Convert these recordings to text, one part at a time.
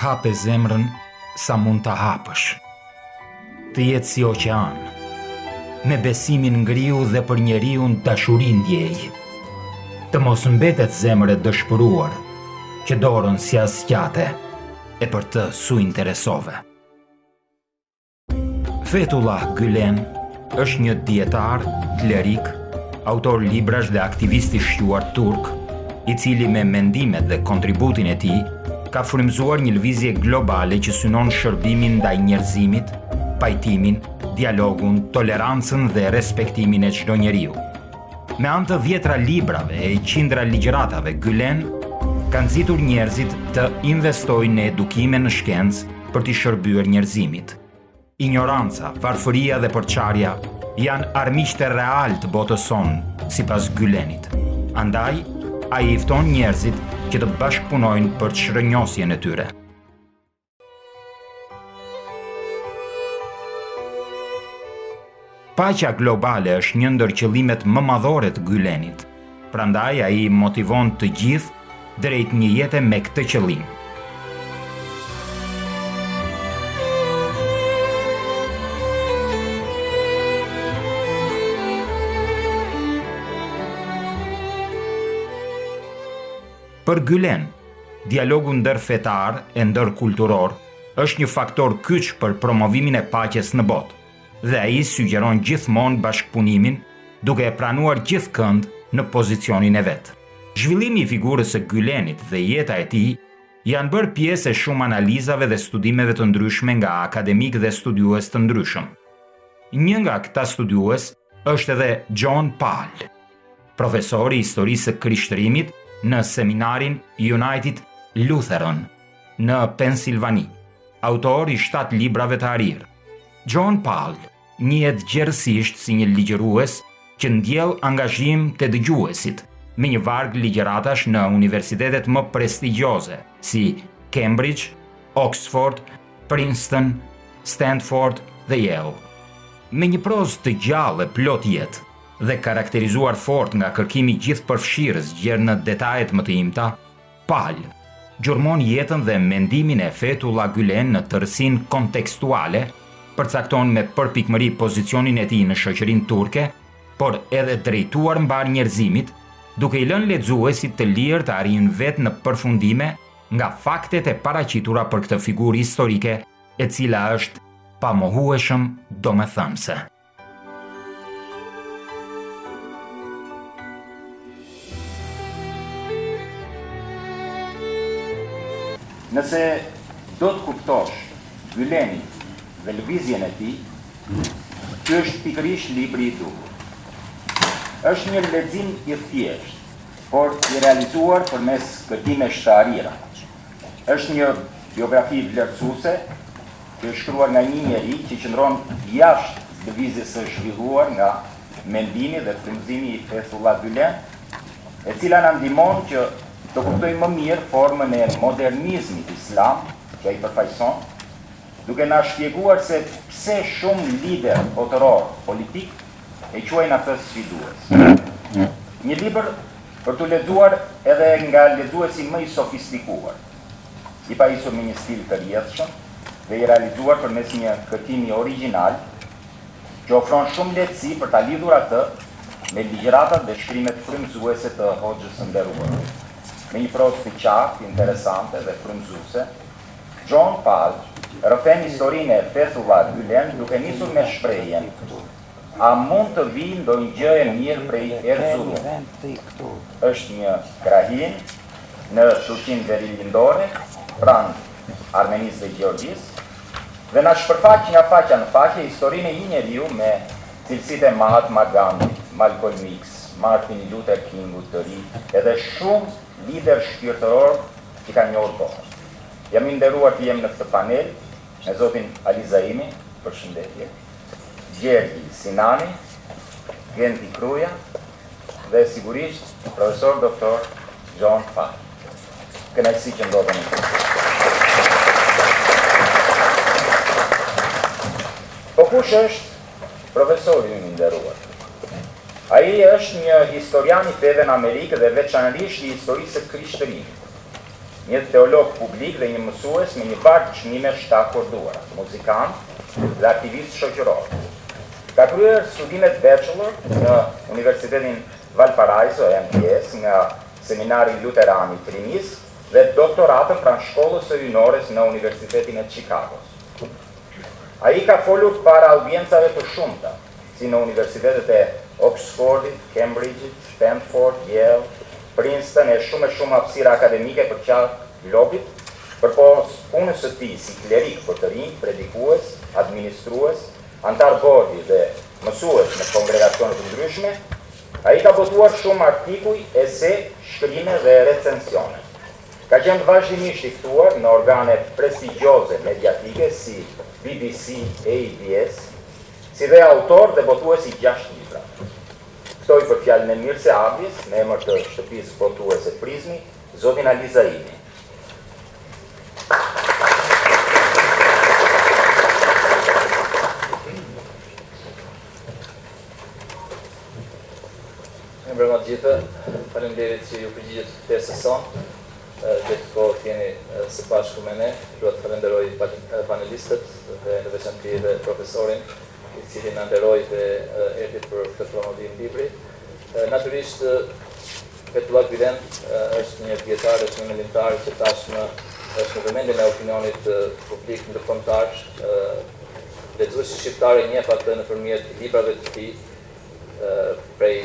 hape zemrën sa mund ta hapësh. Të jetë si oqean, me besimin ngriu dhe për njeriun dashurin ndjej. Të mos mbetet zemër e dëshpëruar, që dorën si asqate, e për të su interesove. Fetullah Gylen është një dietar, klerik, autor librash dhe aktivisti shquar turk, i cili me mendimet dhe kontributin e tij ka frymzuar një lëvizje globale që synon shërbimin ndaj njerëzimit, pajtimin, dialogun, tolerancën dhe respektimin e çdo njeriu. Me anë të 10 librave e qindra ligjëratave, Gylen ka nxitur njerëzit të investojnë në edukime në shkencë për t'i shërbyer njerëzimit. Ignoranca, varfëria dhe përçarja janë armiqtë real të botës sonë, sipas Gylenit. Andaj, ai i fton njerëzit që të bashkëpunojnë për çrënjosjen e tyre. Paqja globale është një ndër qëllimet më madhore të Gylenit. Prandaj ai motivon të gjithë drejt një jete me këtë qëllim. Për Gylen, dialogu ndërfetar e ndërkulturor është një faktor kyç për promovimin e paqes në botë, dhe ai sugjeron gjithmonë bashkëpunimin, duke e pranuar gjithkënd në pozicionin e vet. Zhvillimi i figurës së Gylenit dhe jeta e tij janë bërë pjesë e shumë analizave dhe studimeve të ndryshme nga akademikë dhe studiues të ndryshëm. Një nga këta studiues është edhe John Paul, profesor i historisë së Krishtërimit në seminarin United Lutheran në Pensilvani, autor i 7 librave të arir. John Paul njihet gjerësisht si një ligjërues që ndjell angazhim të dëgjuesit, me një varg ligjëratash në universitetet më prestigjioze, si Cambridge, Oxford, Princeton, Stanford dhe Yale. Me një prozë të gjallë e plot jetë, dhe karakterizuar fort nga kërkimi gjithëpërfshirës gjerë në detajet më të imta, Paul gjurmon jetën dhe mendimin e Fetullah Gylen në tërësinë kontekstuale, përcakton me përpikmëri pozicionin e tij në shoqërinë turke, por edhe drejtuar mbar njerëzimit, duke i lënë lexuesit të lirë të arrijnë vetë në përfundime nga faktet e paraqitura për këtë figurë historike, e cila është pamohueshëm domethënëse. Nëse do të kuptosh Gylenin dhe lëvizjen e tij, ky është pikërisht libri i duhur. Është një lexim i thjeshtë, por i realizuar përmes kërkimesh të arira. Është një biografi vlerësuese, që është shkruar nga një njeri që qëndron jashtë lëvizjes së zhvilluar nga mendimi dhe frymëzimi i Fetullah Gylen, e cila na ndihmon që të kuptojmë më mirë formën e modernizmit islam që ai përfaqëson, duke na shpjeguar se pse shumë lider botëror politik e quajnë atë sfidues. Një libër për të lexuar edhe nga lexuesi më i sofistikuar, i pajisur me një stil të rrjedhshëm dhe i realizuar përmes një kërkimi origjinal që ofron shumë lehtësi për ta lidhur atë me ligjëratat dhe shkrimet frymëzuese të hoxhës së nderuar. Me një prozë të qartë, interesante dhe frymëzuese, John Paul rrëfen historinë e Fetullah Gylen duke nisur me shprehjen: a mund të vijë ndonjë gjë e mirë prej Erzurumit? Është një krahin në Turqinë Veriljindore, pranë Armenisë dhe Gjeorgjisë, dhe na shpërfaq nga faqja në faqe historinë e një njeriu me cilësitë e Mahatma Gandhit, Malcolm X, Martin Luther Kingut të ri, edhe shumë lider shpirtëror që ka njohur botën. Jam i nderuar të jem në këtë panel me zotin Ali Zaimi, përshëndetje, Gjergj Sinani, Genti Kruja dhe sigurisht profesor doktor John Paul. Kënaqësi që ndodhen në këtë. Po kush është profesori i nderuar? Ai është një historian i feve në Amerikë dhe veçanërisht i historisë së Krishtërimit. një teolog publik dhe një mësues me një barkë çmime shtakorduara, muzikant dhe aktivist shoqëror. Ka kryer studimet bachelor në Universitetin Valparaiso MPS nga Seminari Luteran i Trinis dhe doktoratën pranë Shkollës së Hyjnores në Universitetin e Chicagos. Ai ka folur para audiencave të shumta, si në universitetet e Oxfordit, Cambridgeit, Stanford, Yale, Princeton e shumë hapësira akademike për qark globit, përpos punës së tij si klerik për të rinj, predikues, administrues, antar bordi dhe mësues në kongregacione të ndryshme, ai ka botuar shumë artikuj, ese, shkrime dhe recensione. Ka qenë vazhdimisht i ftuar në organe prestigjioze mediatike si BBC, ABS, si dhe autor dhe botues i 6 libra. Ftoj për fjalën e mirë se ardhjes, në emër të shtëpisë botuese Prizmi, zotin Alizaini. Mbrëma të gjithë, faleminderit që ju përgjigjet ftesës sonë, dhe të kohë t'jeni së bashku me ne. Dua të falenderoj panelistët dhe në veçanti dhe profesorin, i cili na nderoi dhe erdhi për këtë promovim libri. Natyrisht, Fetullah Gylenit është një dietar, është një mendimtar që tashmë është në vëmendjen e opinionit publik ndërkombëtar. Lexuesi shqiptar e njeh atë nëpërmjet librave të tij prej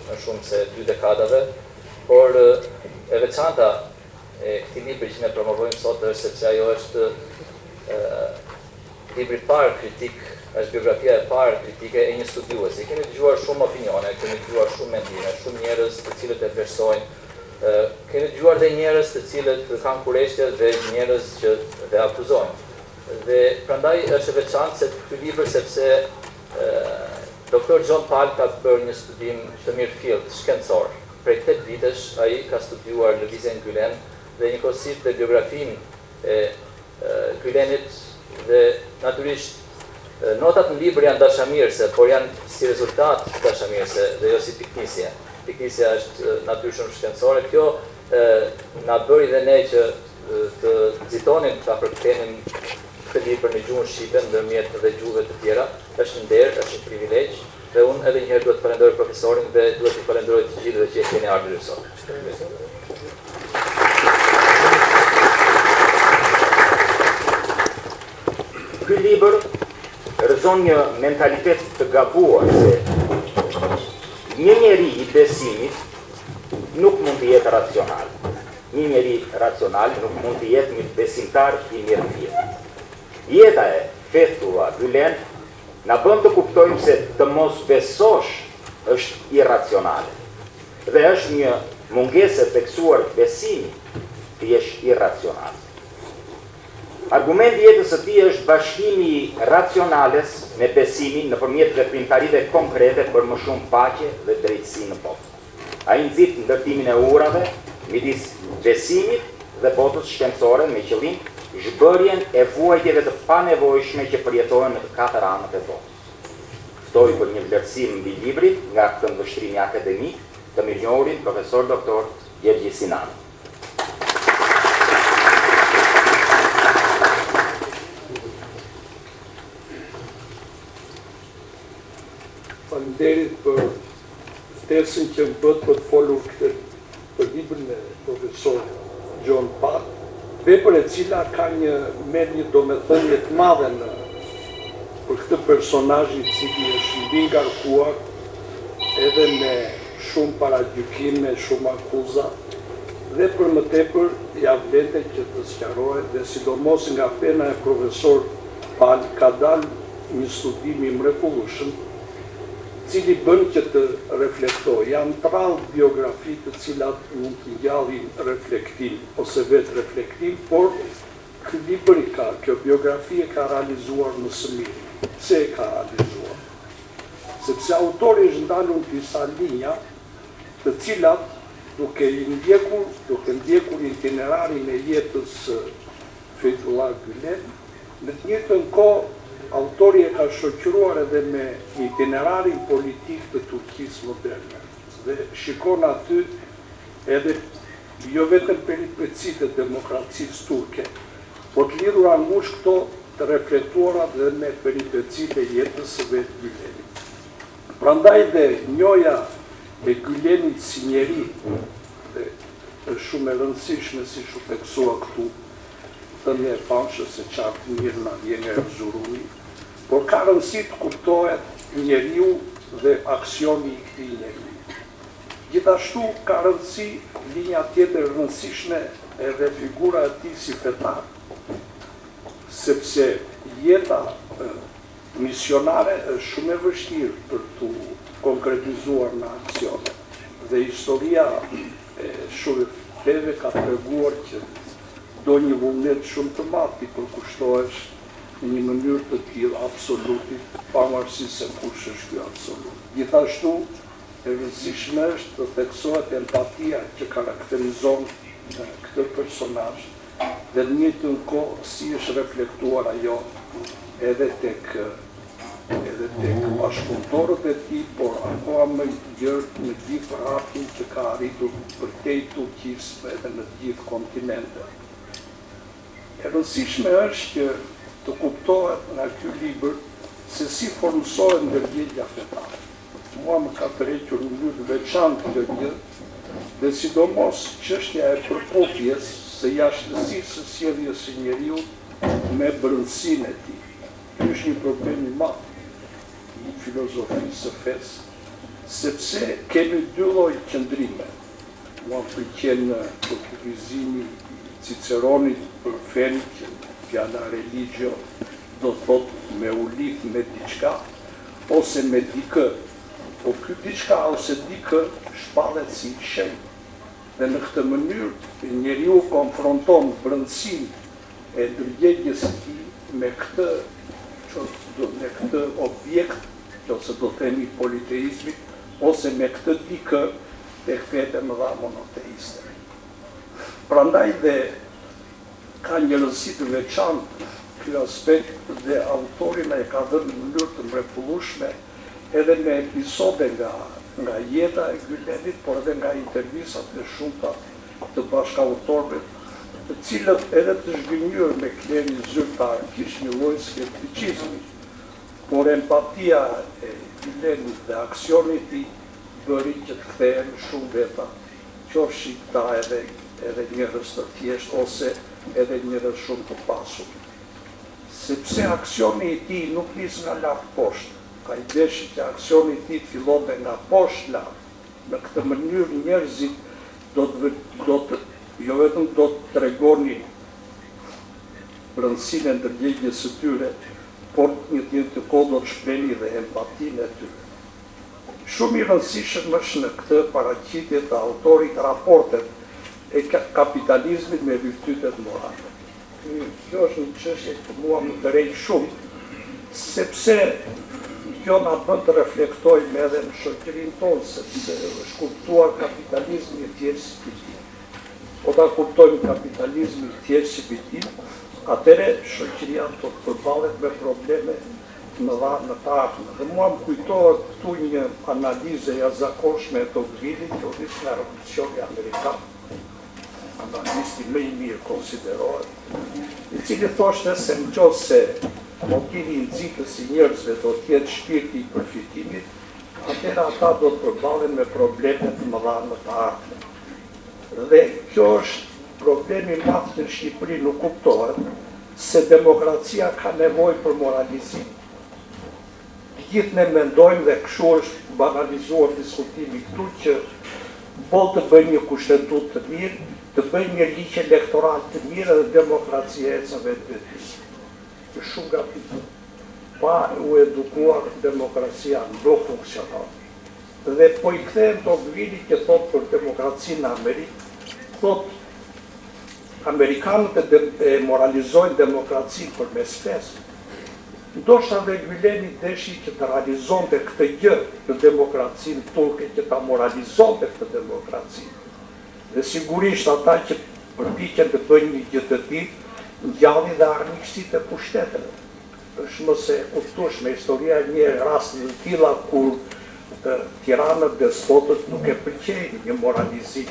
më shumë se 2 dekadave, por e veçanta e këtij libri që ne promovojmë sot është sepse ajo është libri parë kritik, është biografia e parë kritike e një studiuesi. Kemi dëgjuar shumë opinione, kemi dëgjuar shumë mendime, shumë njerëz të cilët e vlerësojnë, kemi dëgjuar dhe njerëz të cilët kanë kurështje dhe njerëz që dhe akuzojnë. Dhe prandaj është e veçantë se ky libër sepse Dr. John Pal ka bërë një studim të mirëfillt shkencor. Prej 8 vitesh ai ka studiuar lëvizjen Gylen dhe njëkohësisht dhe biografinë e Gylenit dhe natyrisht notat në libër janë dashamirëse, por janë si rezultat dashamirëse dhe jo si piknisje. Piknisja është natyrisht shkencore. Kjo na bëri dhe ne që të nxitonin ta përkthenin këtë libër në gjuhën shqipe ndërmjet dhe gjuhëve të tjera. Është një nder, është një privilegj dhe unë edhe një herë duhet të falenderoj profesorin dhe duhet të falenderoj të gjithëve që keni ardhur sot. Ky libër rrezon një mentalitet të gabuar se një njeri i besimit nuk mund të jetë racional. Një njeri racional nuk mund të jetë një besimtar i mirëfillt. Jeta e Fetullah Gylenit na bën të kuptojmë se të mos besosh është irracionale. Dhe është një mungesë e theksuar besimi të jesh irracional. Argumenti i jetës së tij është bashkimi i racionales me besimin nëpërmjet veprimtarive konkrete për më shumë paqe dhe drejtësi në botë. Ai nxit ndërtimin e urave midis besimit dhe botës shkencore me qëllim zhbërjen e vuajtjeve të panevojshme që përjetojnë në të 4 anët e botës. Ftoj për një vlerësim mbi librin nga këndvështrimi akademik të mirënjohurin profesor doktor Gjergji Sinan. Faleminderit për ftesën që më bët për të folur për librin e profesor John Pal, vepër e cila ka merr një domethënie të madhe për këtë personazh i cili është mbi ngarkuar edhe me shumë paragjykime, shumë akuza, dhe për më tepër ja vlente që të sqarohet dhe sidomos nga pena e profesor Pal ka dalë një studim i mrekullueshëm, cili bën që të reflektoj. Janë 30 biografi të cilat mund të ngjallin reflektim ose vetë reflektim, por ky libër kjo biografi e ka realizuar më së miri. Pse e ka realizuar? Sepse autori është ndalur disa linja të cilat duke ndjekur itinerarin e jetës Fetullah Gylenit, në të njëjtën kohë autori e ka shoqëruar edhe me itinerarin politik të Turqisë moderne dhe shikon aty edhe jo vetëm peripecitë e demokracisë turke, por të lidhura ngushtë këto të reflektuara dhe me peripecitë e jetës së vetë Gylenit. Prandaj dhe njoja e Gylenit si njeri, dhe është shumë e rëndësishme si shu theksua këtu, thënë e panshë se qartë mirë na vjen e zurumi, por ka rëndësi të kuptohet njeriu dhe aksioni i këtij njeriu. Gjithashtu ka rëndësi linja tjetër rëndësishme edhe figura e tij si fetar, sepse jeta misionare është shumë e vështirë për të konkretizuar në aksione. Dhe historia e shurëfleve ka treguar që do një vullnet shumë të madh ti përkushtohesh në një mënyrë të tillë absolutit, pavarësisht se kush është ky absolut. Gjithashtu e rëndësishme është të theksohet empatia që karakterizon këtë personazh dhe në njëjtën kohë si është reflektuar ajo edhe tek bashkëpunëtorët e tij, por akoma më gjerë në gjithë ratin që ka arritur përtej Turqisë edhe në të gjithë kontinentet. E rëndësishme është që të kuptohet nga ky libër se si formësohet ndërgjegjja fetare. Mua më ka tërhequr në mënyrë veçantë kjo gjë, dhe sidomos çështja e përpopjes së jashtësisë së sjelljes së njeriu me brendësinë e tij. Ky është një problem i madh i filozofisë së fesë, sepse kemi dy lloj qëndrime. Mua pëlqen kufizimi i Ciceronit për fen, që fjala religio do thotë me u lidh me diçka ose me dikë. Po ky diçka ose dikë shpallet si shenjë. Dhe në këtë mënyrë njeriu konfronton brendësinë e ndërgjegjjes së tij me këtë objekt, ose do themi politeizmit, ose me këtë dikë tek fetë më dha monoteiste. Prandaj dhe ka një rëndësi të veçantë ky aspekt dhe autori na e ka dhënë në mënyrë të mrekullueshme edhe me episode nga jeta e Gylenit, por edhe nga intervistat e shumta të bashkautorëve, të cilët edhe të zhgënjur me klerin zyrtar kishin një lloj skepticizmi, por empatia e Gylenit dhe aksioni i tij bëri që të kthehen shumë veta, qofshi këta edhe njerëz të thjesht ose edhe njerëz shumë të pasur. Sepse aksioni i tij nuk nis nga lart poshtë. Ka i deshi që aksioni i tij fillonte nga poshtë lart. Në këtë mënyrë njerëzit jo vetëm do të tregonin rëndësinë e ndërgjegjjes së tyre, por një tjetër kohë do të shprehnin dhe empatinë e tyre. Shumë i rëndësishëm është në këtë paraqitje të autorit raportet e kapitalizmit me virtytet morale. Kjo është një çështje që mua më tërheq shumë, sepse kjo na bën të reflektojmë edhe në shoqërinë tonë, sepse është kuptuar kapitalizmi i thjeshtë si fitim. Po ta kuptojmë kapitalizmin i thjeshtë si fitim, atëre shoqëria do të përballet me probleme të mëdha në të ardhmen. Dhe mua më kujtohet këtu një analizë e jashtëzakonshme e Tocquevillit, që është nga revolucioni amerikan, analisti më i mirë konsiderohet, i cili thoshte se nëse motivi i nxitës i njerëzve do të jetë shpirti i përfitimit, atëherë ata do të përballen me probleme të mëdha në të ardhmen. Dhe kjo është problemi i madh në Shqipëri, nuk kuptohet se demokracia ka nevojë për moralizim. Gjithë ne mendojmë dhe kështu është banalizuar diskutimi këtu që boll të bëjmë një kushtetut të mirë, të bëjmë një ligj elektoral të mirë dhe demokracia ecën vetë. Është shumë gabim. Pa u edukuar demokracia nuk funksionon. Dhe po i kthehen Tocquevillit që thotë për demokracinë në Amerikë, thotë amerikanët e moralizojnë demokracinë përmes fesë. Ndoshta dhe Gylenit deshi që të realizonte këtë gjë në demokracinë turke, që ta moralizonte këtë demokracinë. Dhe sigurisht ata që përpiqen të bëjnë një gjë të tillë, ngjallin dhe armiqësitë e pushteteve. Është mos e kuptueshme historia një raste të tilla kur tiranët despotët nuk e pëlqejnë një moralizim.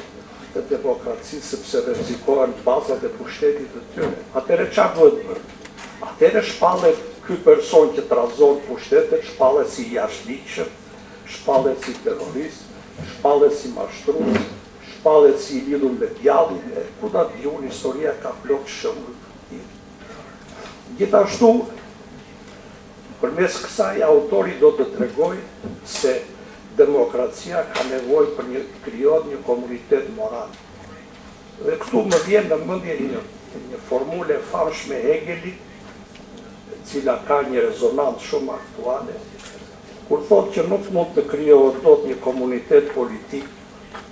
të demokracisë sepse rrezikohen bazat e pushtetit të tyre. Atëherë çfarë duhet bërë? Atëherë shpallet ky person që trazon pushtetet, shpallet si jashtëligjshëm, shpallet si terrorist, shpallet si mashtrues, shpallet si i lidhur me djallin, ku ta diun, historia ka plot shembuj të tillë. Gjithashtu, përmes kësaj autori do të tregojë se demokracia ka nevojë për krijohet një komunitet moral. Dhe këtu më vjen në mendje një formulë e famshme e Hegelit, e cila ka një rezonancë shumë aktuale, kur thotë që nuk mund të krijohet dot një komunitet politik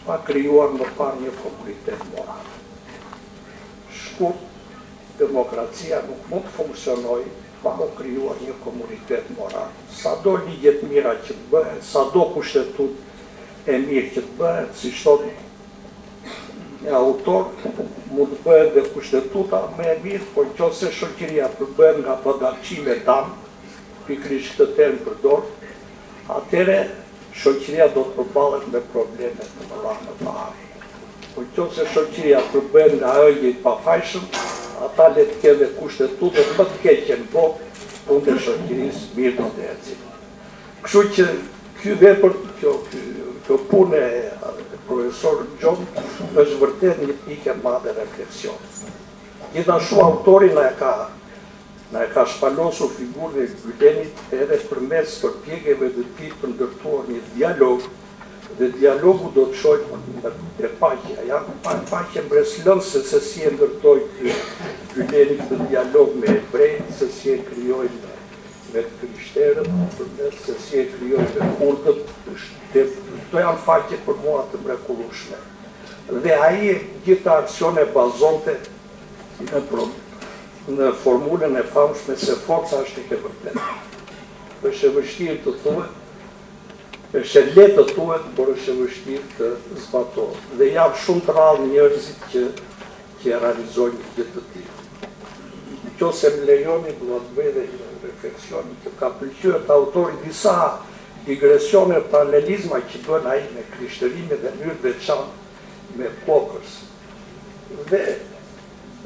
pa krijuar më parë një komunitet moral. Shkurt, demokracia nuk mund të funksionojë pa u krijuar një komunitet moral. Sado ligjet mira që të bëhen, sado kushtetut e mirë që të bëhen, si thotë një autor, mund të bëhen dhe kushtetuta më e mirë, por nëse shoqëria përbëhet nga padarçime dam, pikërisht këtë term përdor, atëherë shoqëria do të përballet me probleme të mëdha më parë. Por nëse shoqëria përbëhet nga ëjë i pafajshëm, ata le të kenë kushtetutet më të keqe në botë, punë e shoqërisë mirë do të ecë. Kështu që ky vepër, kjo punë e profesorit Gjon është vërtet një pikë e madhe refleksion. Gjithashtu autori na e ka shpalosur figurën e Gylenit edhe përmes përpjekjeve të tij për ndërtuar një dialog, dhe dialogu do të shojë në paqja. Janë paqje mbreslënëse se si e ndërtoi Gylenit këtë dialog me hebrejt, se si e krijoi me krishterët, përmes se si e krijoi me kurdët. Këto janë faqe për mua të mrekullueshme. Dhe ai gjitha aksione bazonte në formulën e famshme se forca është e vërtetë. Është e vështirë të thuhet, është e lehtë të thuhet, por është e vështirë të zbatohet. Dhe janë shumë të rrallë njerëzit që realizojnë një gjë të tillë. Nëse më lejoni, do të bëj edhe një refleksion që ka pëlqyer të autorit disa digresione paralelizma që bën ai me krishtërimin dhe mënyrë veçantë me kokës. Dhe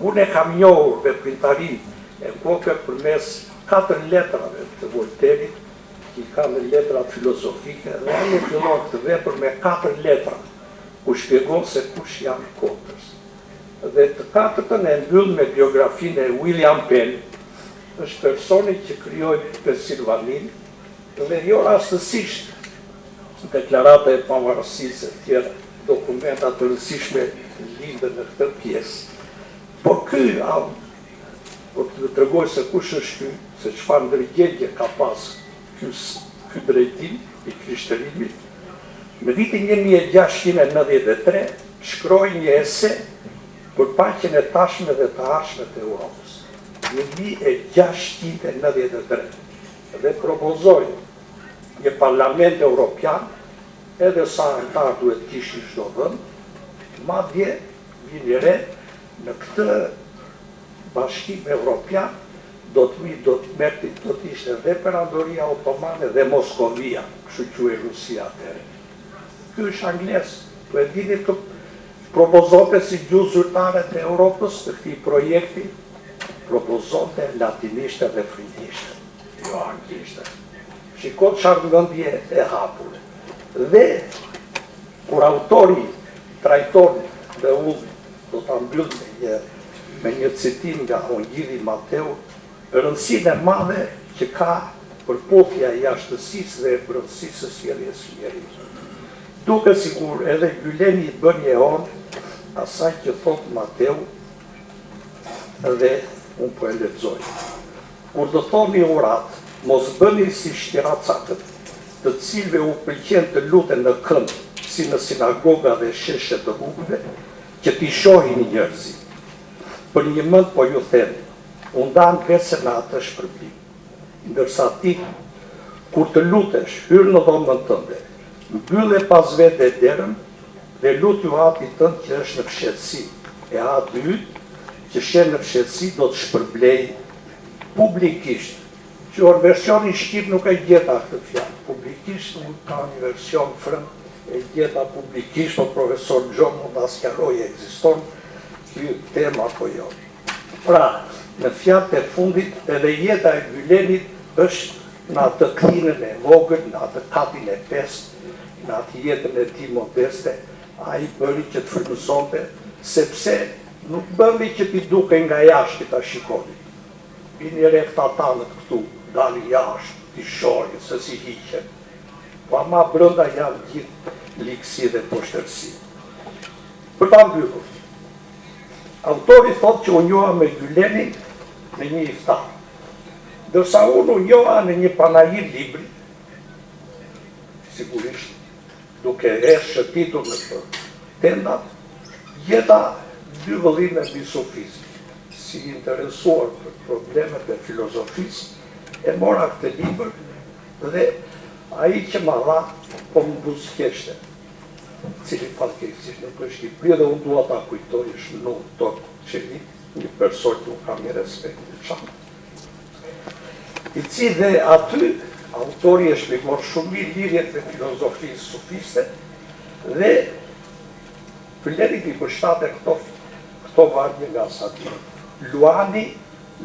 unë e kam njohur veprimtarinë e kokës përmes 4 letrave të Voltairit, që ka në letrat filozofike, dhe ai e fillon këtë vepër me 4 letra, ku shpjegon se kush janë kokës. Dhe të katërtën e mbyll me biografinë e William Penn, është personi që krijoi Pensilvaninë, dhe jo rastësisht deklarata e pavarësisë e tjera dokumenta të rëndësishme lidhen në këtë pjesë. Por ky, por të tregoj se kush është ky, se çfarë ndërgjegje ka pas ky drejtim i krishtërimit, në vitin 1693 shkroi një ese për paqen e tashme dhe të ardhshme të Europës. 1693 dhe propozoi një parlament evropian, edhe sa antar duhet kishin çdo vend, madje vini re në këtë bashkim evropian do të ishte dhe Perandoria Otomane dhe Moskovia, kështu quhej Rusia atëherë. Ky është anglez, po e dini të propozonte si gjuhë zyrtare të Europës të këtij projekti, propozonte latinisht dhe frindisht, jo anglisht. Shikot çfarë mendje e hapur. Dhe kur autori trajton dhe unë do ta mbyll me një citim nga Onjilli Mateu, rëndësinë e madhe që ka përputhja e jashtësisë dhe e brendësisë së sjelljes së njeriut. Duke sigur edhe Gyleni bën një onë asaj që thot Mateu, dhe unë po e lexoj. Kur do thoni urat, mos bëni si shtiracakët, të cilëve u pëlqen të luten në kënd, si në sinagoga dhe sheshe të rrugëve, që t'i shohin njerëzit. Për një mend po ju them, u ndan vese në atë shpërblim. Ndërsa ti, kur të lutesh, hyr në dhomën tënde, mbylle pas vete derën dhe lutju atit tënd që është në fshehtësi, e atë yt që shen në fshehtësi do të shpërblej publikisht. Që versioni shqip nuk e gjeta këtë fjalë, publikisht nuk ka një version frëm e gjeta publikisht, po profesor Gjon mund ta sqarojë ekziston ky tema apo jo. Pra, në fjalët e fundit, edhe jeta e Gylenit është në atë klinën e vogël, në atë katin e 5, në atë jetën e tij modeste, ai bëri që të frymësonte, sepse nuk bëri që t'i duke nga jashtë ta shikoni. Bini re këta tanët këtu, dali jashtë, t'i shohin, se si hiqen. Pa ma brënda janë gjithë likësi dhe poshtërsi. Për ta mbyllur, autori thot që u njoha me Gylenin në një iftar, dërsa unë u njoha në një panajir libri, sigurisht, duke shëtitur në për tendat, jeta dy vëllime mbi sofizm. Si interesuar për problemet e filozofisë, e mora këtë libër dhe ai që ma dha, po më buzëqeshte, cili fatkeqësisht nuk është i pri dhe unë dua ta kujtoj, është në tokë qeli, një person që unë kam një respekt në qanë. I cili dhe aty, autori e shpjegor shumë mirë lidhjet me filozofisë sufiste dhe Gylenit i përshtate këto vardje nga sati. Luani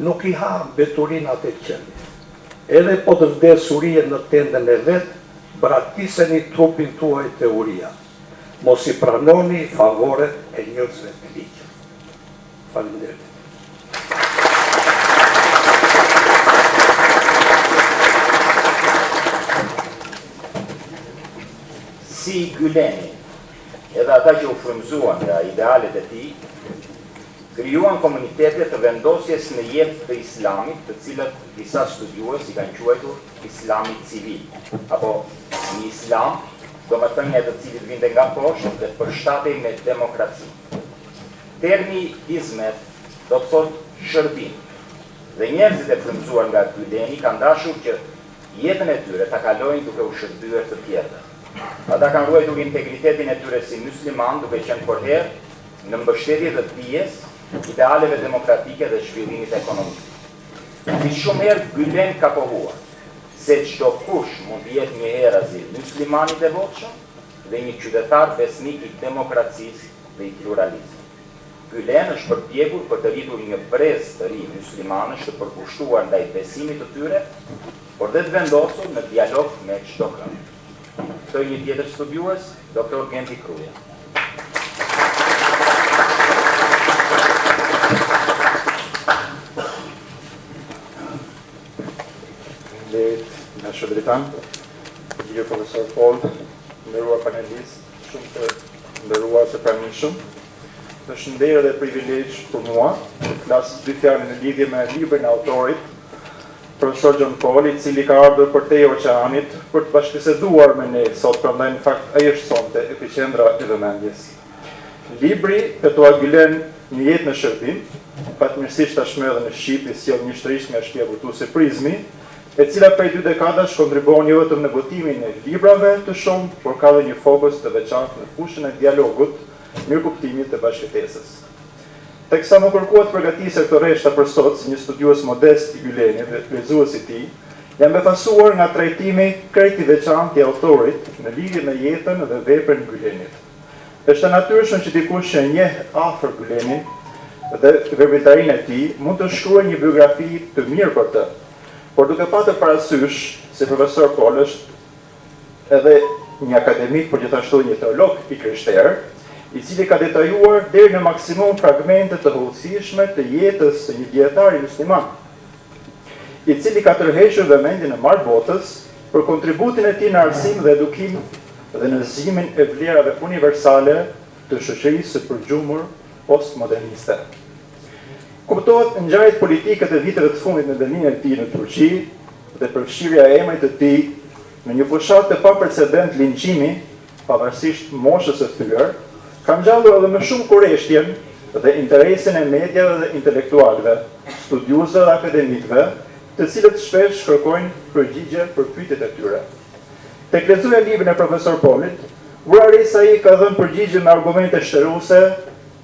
nuk i ha mbeturinat e qenit. Edhe po të vdesurije në tendën e vetë, braktiseni trupin tuaj teoria. Mos i pranoni favoret e njerëzve të ligjë. Faleminderit. Si Gyleni, edhe ata që u frymëzuan nga idealet e tij, krijuan komunitete të vendosjes në jetë të islamit, të cilët disa studiues i kanë quajtur islami civil, apo një islam, do më thënë të cilit vinte nga poshtë dhe përshtatej me demokraci. Termi hizmet do të thotë shërbim, dhe njerëzit e frymëzuar nga Gyleni kanë dashur që jetën e tyre ta kalojnë duke u shërbyer të tjerëve. Ata kanë ruajtur integritetin e tyre si musliman, duke qenë përherë në mbështetje të dijes, idealeve demokratike dhe zhvillimit ekonomik. Si shumë herë Gylen ka pohuar se çdo kush mund të jetë një herazi musliman i devotshëm dhe një qytetar besnik i demokracisë dhe i pluralizmit. Gylen është përpjekur për të rritur një brez të ri muslimanësh të përkushtuar ndaj besimit të tyre, por dhe të vendosur në dialog me çdo kënd. Ftoj një tjetër studiues, Dr. Genti Kruja. Në shëdritan, gjë profesor Paul, ndëruar panelist, shumë të ndëruar të pranishëm. Është ndërë dhe privilegj për mua të flas dy fjalë në lidhje me librin e autorit, profesor John Paul, i cili ka ardhur për te oqeanit për të bashkëbiseduar me ne sot, prandaj në fakt ai është sonte epiqendra e vëmendjes. Libri Fetullah Gylen, një jetë në shërbim, fatmirësisht tashmë edhe në Shqipëri sjell një shtërisht nga shtëpia votuese Prizmi, e cila prej 2 dekadash kontribuon jo vetëm në botimin e librave të shumë, por ka dhe një fokus të veçantë në fushën e dialogut, mirëkuptimit të bashkëtesës. Teksa më kërkuat përgatisja këto rreshta për sot si një studiues modest i Gylenit dhe lexues i tij, jam befasuar nga trajtimi krejt i veçantë i autorit në lidhje me jetën dhe veprën e Gylenit. Është e natyrshëm që dikush që njeh afër Gylenin dhe veprimtarinë e tij mund të shkruajë një biografi të mirë për të, por duke patur parasysh se profesor Paul është edhe një akademik, por gjithashtu një teolog i krishterë, i cili ka detajuar deri në maksimum fragmente të hollësishme të jetës së një dietari musliman, i cili ka tërhequr vëmendjen e marbotës për kontributin e tij në arsim dhe edukim dhe në zhjimin e vlerave universale të shoqërisë së përgjumur postmoderniste. Kuptohet ngjarjet politike të viteve të fundit në vendimin e tij në Turqi dhe përfshirja e emrit të tij në një fushat të paprecedent linçimi, pavarësisht moshës së thyer, ka ngjallur edhe më shumë kurreshtjen dhe interesin e mediave dhe intelektualëve, studiuesve dhe akademikëve, të cilët shpesh kërkojnë përgjigje për pyetjet e tyre. Tek lexuja e librit e profesor Paulit, vura re se ai ka dhënë përgjigje me argumente shtëruese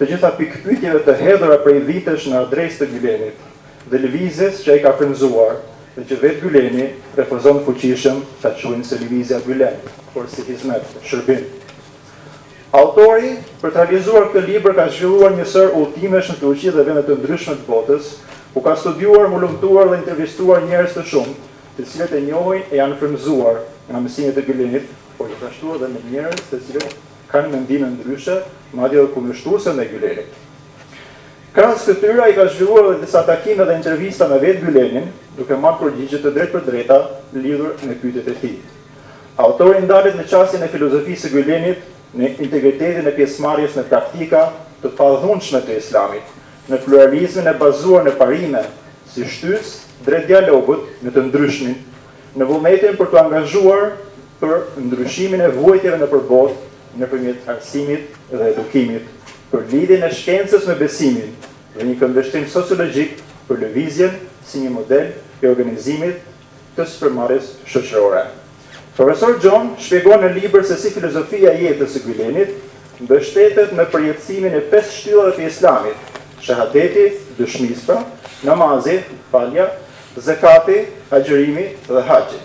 të gjitha pikpyetjeve të hedhura prej vitesh në adresë të Gylenit, dhe lëvizjes që ai ka frymëzuar, dhe që vetë Gyleni refuzon fuqishëm ta quajnë se lëvizja Gylen, por si hizmet, shërbim. Autori, për të realizuar këtë libër, ka zhvilluar një sër udhëtimesh në Turqi dhe vende të ndryshme të botës, ku ka studiuar, mulumtuar dhe intervistuar njerëz të shumë, të cilët e njohin e janë frymëzuar nga mësimet e Gylenit, por gjithashtu edhe me njerëz të cilët kanë mendime ndryshe, madje edhe kundërshtuese me Gylenit. Krahas këtyre ai ka zhvilluar edhe disa takime dhe intervista me vetë Gylenin, duke marrë përgjigje të drejtë për drejta lidhur me pyetjet e tij. Autori ndalet në çështjen e filozofisë së Gylenit, në integritetin e pjesëmarrjes në praktika të padhunshme të islamit, në pluralizmin e bazuar në parime, si shtys drejt dialogut në të ndryshmin, në vullnetin për të angazhuar për ndryshimin e vuajtjeve në përbot, nëpërmjet arsimit dhe edukimit, për lidhjen e shkencës me besimin dhe një këndvështrim sociologjik për lëvizjen si një model i organizimit të sipërmarrjes shoqërore. Profesor John shpjegon në libër se si filozofia e jetës së Gylenit mbështetet në përjetësimin e 5 shtyllave të islamit: shahadeti, dëshmispa, namazi, falja, zakati, agjërimi dhe haxhi.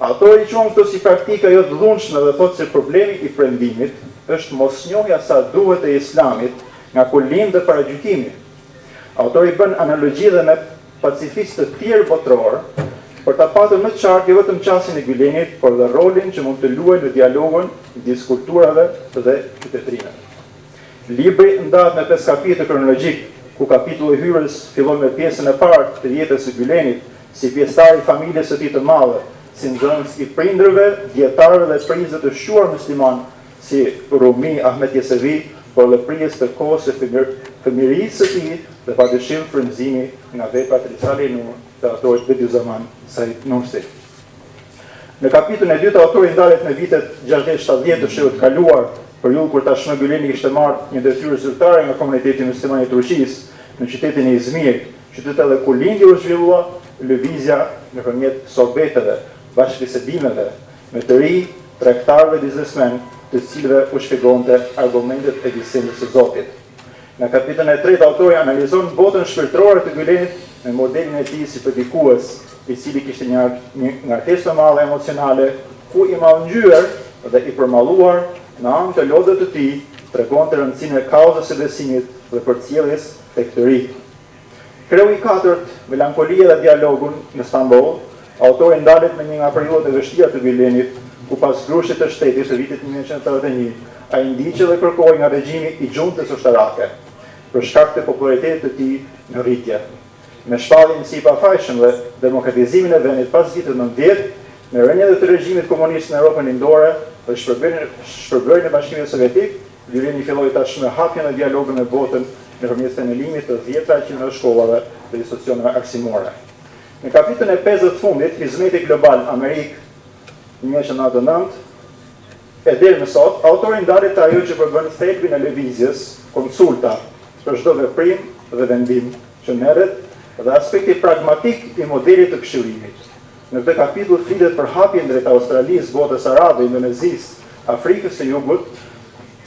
Autori quan këto si praktika jo të dhunshme dhe thotë se problemi i prendimit është mosnjohja sa duhet e islamit nga kullim dhe paragjykimi. Autori bën analogji dhe me pacifistë të tjerë botror, për ta patur më qartë jo vetëm qasjen e Gylenit, por dhe rolin që mund të luajë në dialogun midis kulturave dhe qytetërinëve. Libri ndahet me 5 kapitujt kronologjik, ku kapitulli i hyrjes fillon me pjesën e parë të jetës së Gylenit, si pjesëtar i familjes së tij të madhe, si nxënës i prindërve, dietarëve dhe prizë të shquar musliman, si Rumi Ahmet Yesevi, por dhe prizë të kohës së fëmijërisë së tij dhe padyshim frymëzimi nga veprat risale në të autorit Bediüzzaman Said Nursi. Në kapitullin e dytë autori ndalet në vitet 60-70 të shekullit të kaluar, periudhë kur tashmë Gyleni kishte marrë një detyrë zyrtare nga komuniteti musliman i Turqisë në qytetin e Izmir, qytet edhe ku lindi u zhvillua lëvizja nëpërmjet sohbeteve, bashkëbisedimeve me të ri tregtarë dhe biznesmen, të cilëve u shpjegonte argumentet e besimit së Zotit. Në kapitullin e tretë autori analizon botën shpirtërore të Gylenit me modelin e tij si predikues, i cili kishte një ngarkesë të madhe emocionale, ku i mallngjyer dhe i përmalluar në anë të lodhët të tij, tregonte rëndësinë e kauzës së besimit dhe përcjelljes tek të ri. Kreu i katërt, melankolia dhe dialogun në Stamboll, autori ndalet me një nga periudhat e vështira të Gylenit, ku pas grushit të shtetit të vitit 1981, ai ndiqi dhe kërkoi nga regjimi i xhuntës ushtarake, për shkak të popularitetit të tij në rritje. Me shpalljen si i pafajshëm dhe demokratizimin e vendit pas vitit 90, me rënien të regjimit komunist në Europën lindore dhe shpërbërjen e Bashkimit Sovjetik, Gyleni filloi tashmë hapjen e dialogut me botën nëpërmjet themelimit të 10 qendra shkollave dhe institucioneve arsimore. Në kapitullin e 50 fundit, Hizmeti Global Amerikë 1999, e deri më sot, autori ndalet te ajo që përbën thelbin e lëvizjes, konsulta për çdo veprim dhe vendim që merret dhe aspekti pragmatik i modelit të këshillimit. Në këtë kapitull flitet për hapjen drejt Australisë, botës arabe, Indonezisë, Afrikës së Jugut,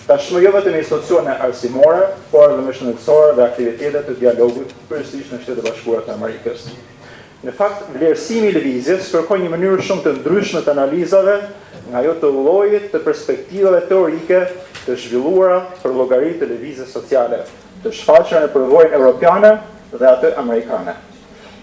tashmë jo vetëm institucione arsimore, por edhe më shëndetësore dhe aktivitete të dialogut përgjithsisht në Shtetet e Bashkuara të Amerikës. Në fakt, vlerësimi i lëvizjes kërkon një mënyrë shumë të ndryshme të analizave nga ajo të llojit të perspektivave teorike të zhvilluara për llogaritë të lëvizjes sociale, të shfaqura në përvojën europiane dhe atë amerikane.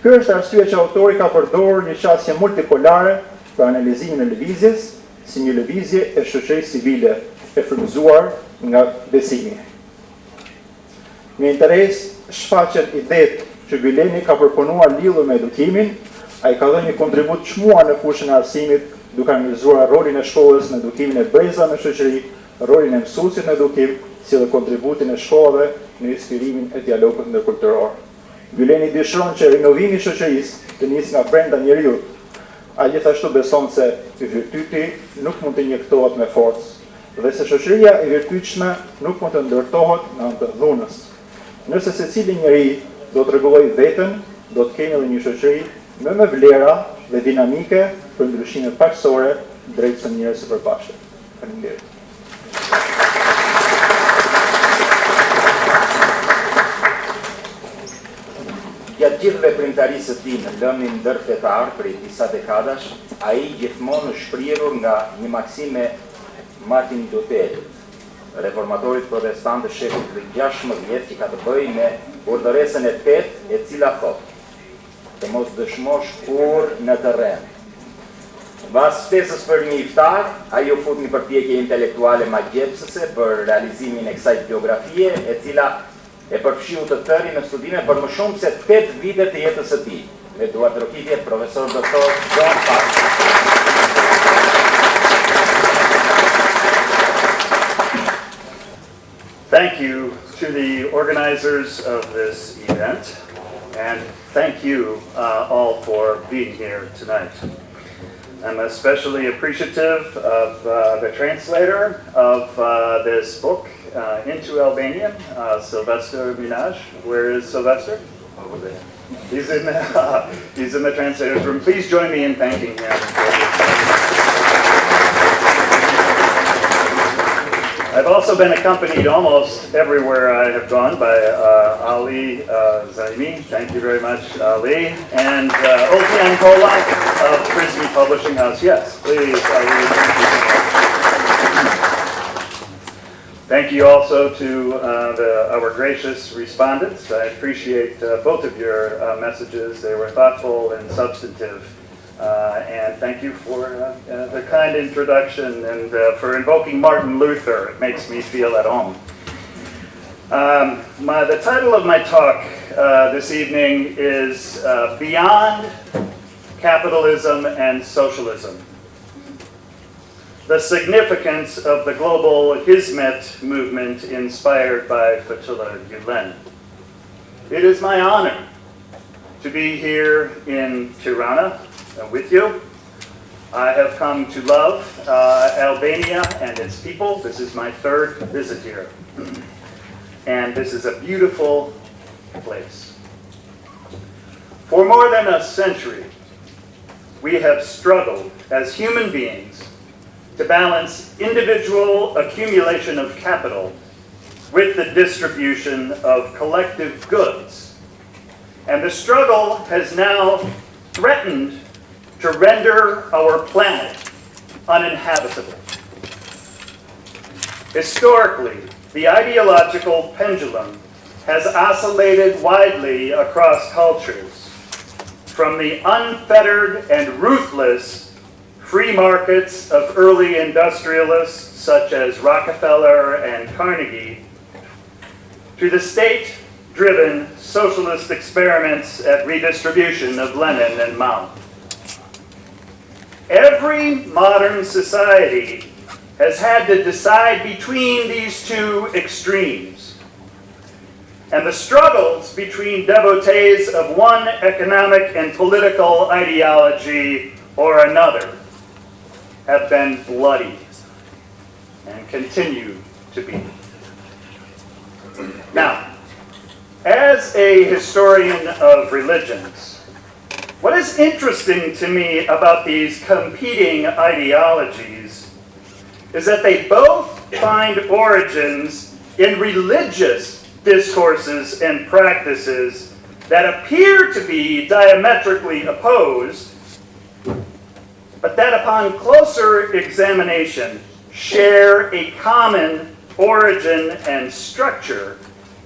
Ky është arsye që autori ka përdorur një qasje multipolare për analizimin e lëvizjes si një lëvizje e shoqërisë civile e frymëzuar nga besimi. Me interes shfaqet idetë që Gyleni ka përpunuar lidhur me edukimin, ai ka dhënë një kontribut çmuar në fushën e arsimit, duke analizuar rolin e shkollës në edukimin e brezave në shoqëri, rolin e mësuesit në edukim, si dhe kontributin e shkollave në inspirimin e dialogut ndërkulturor. Gyleni dëshiron që rinovimi i shoqërisë të nisë nga brenda njeriut. Ai gjithashtu beson se virtyti nuk mund të injektohet me forcë dhe se shoqëria e virtytshme nuk mund të ndërtohet në anë të dhunës. Nëse secili njeri do të rregullojë veten, do të kemi edhe një shoqëri me vlera dhe dinamike për ndryshime paqësore drejt së njerëzve së përbashkët. Faleminderit. Gjatë gjithë veprimtarisë së tij në lëndin ndërfetar për disa dekadash, ai gjithmonë është shprehur nga një maksime Martin Lutherit. reformatorit protestant të shekullit të 16 që ka të bëjë me urdhëresën e 8 e cila thotë të mos dëshmosh kur në terren. Pas ftesës për një iftar, ai u fut një përpjekje intelektuale magjepsëse për realizimin e kësaj biografie, e cila e përfshiu të tëri në studime për më shumë se 8 vite të jetës së tij. Me duart rokitje, profesor doktor John Park. Thank you to the organizers of this event, and thank you all for being here tonight. I'm especially appreciative of the translator of this book into Albanian, Sylvester Minaj. Where is Sylvester? Over there. He's in the translator's room. Please join me in thanking him. I've also been accompanied almost everywhere I have gone by Ali Zaimi. Thank you very much, Ali. And Oltian Kola of Frisbee Publishing House. Yes, please, Ali. Thank you also to our gracious respondents. I appreciate both of your messages. They were thoughtful and substantive. And thank you for the kind introduction and for invoking Martin Luther. It makes me feel at home. The title of my talk this evening is Beyond Capitalism and Socialism: The Significance of the Global Hizmet Movement Inspired by Fetullah Gylenit. It is my honor to be here in Tirana with you. I have come to love Albania and its people. This is my third visit here. And this is a beautiful place. For more than a century, we have struggled as human beings to balance individual accumulation of capital with the distribution of collective goods. And the struggle has now threatened to render our planet uninhabitable. Historically, the ideological pendulum has oscillated widely across cultures, from the unfettered and ruthless free markets of early industrialists such as Rockefeller and Carnegie, to the state-driven socialist experiments at redistribution of Lenin and Mao. Every modern society has had to decide between these two extremes. And the struggles between devotees of one economic and political ideology or another have been bloody and continue to be. Now, as a historian of religions, what is interesting to me about these competing ideologies is that they both find origins in religious discourses and practices that appear to be diametrically opposed, but that upon closer examination share a common origin and structure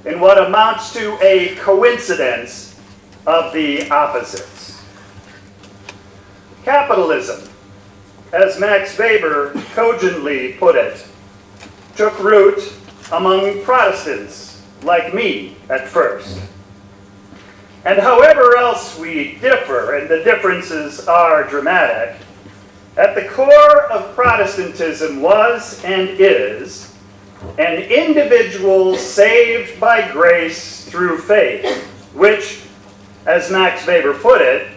in what amounts to a coincidence of the opposites. Capitalism, as Max Weber cogently put it, took root among Protestants like me at first. And however else we differ, and the differences are dramatic, at the core of Protestantism was and is an individual saved by grace through faith, which, as Max Weber put it,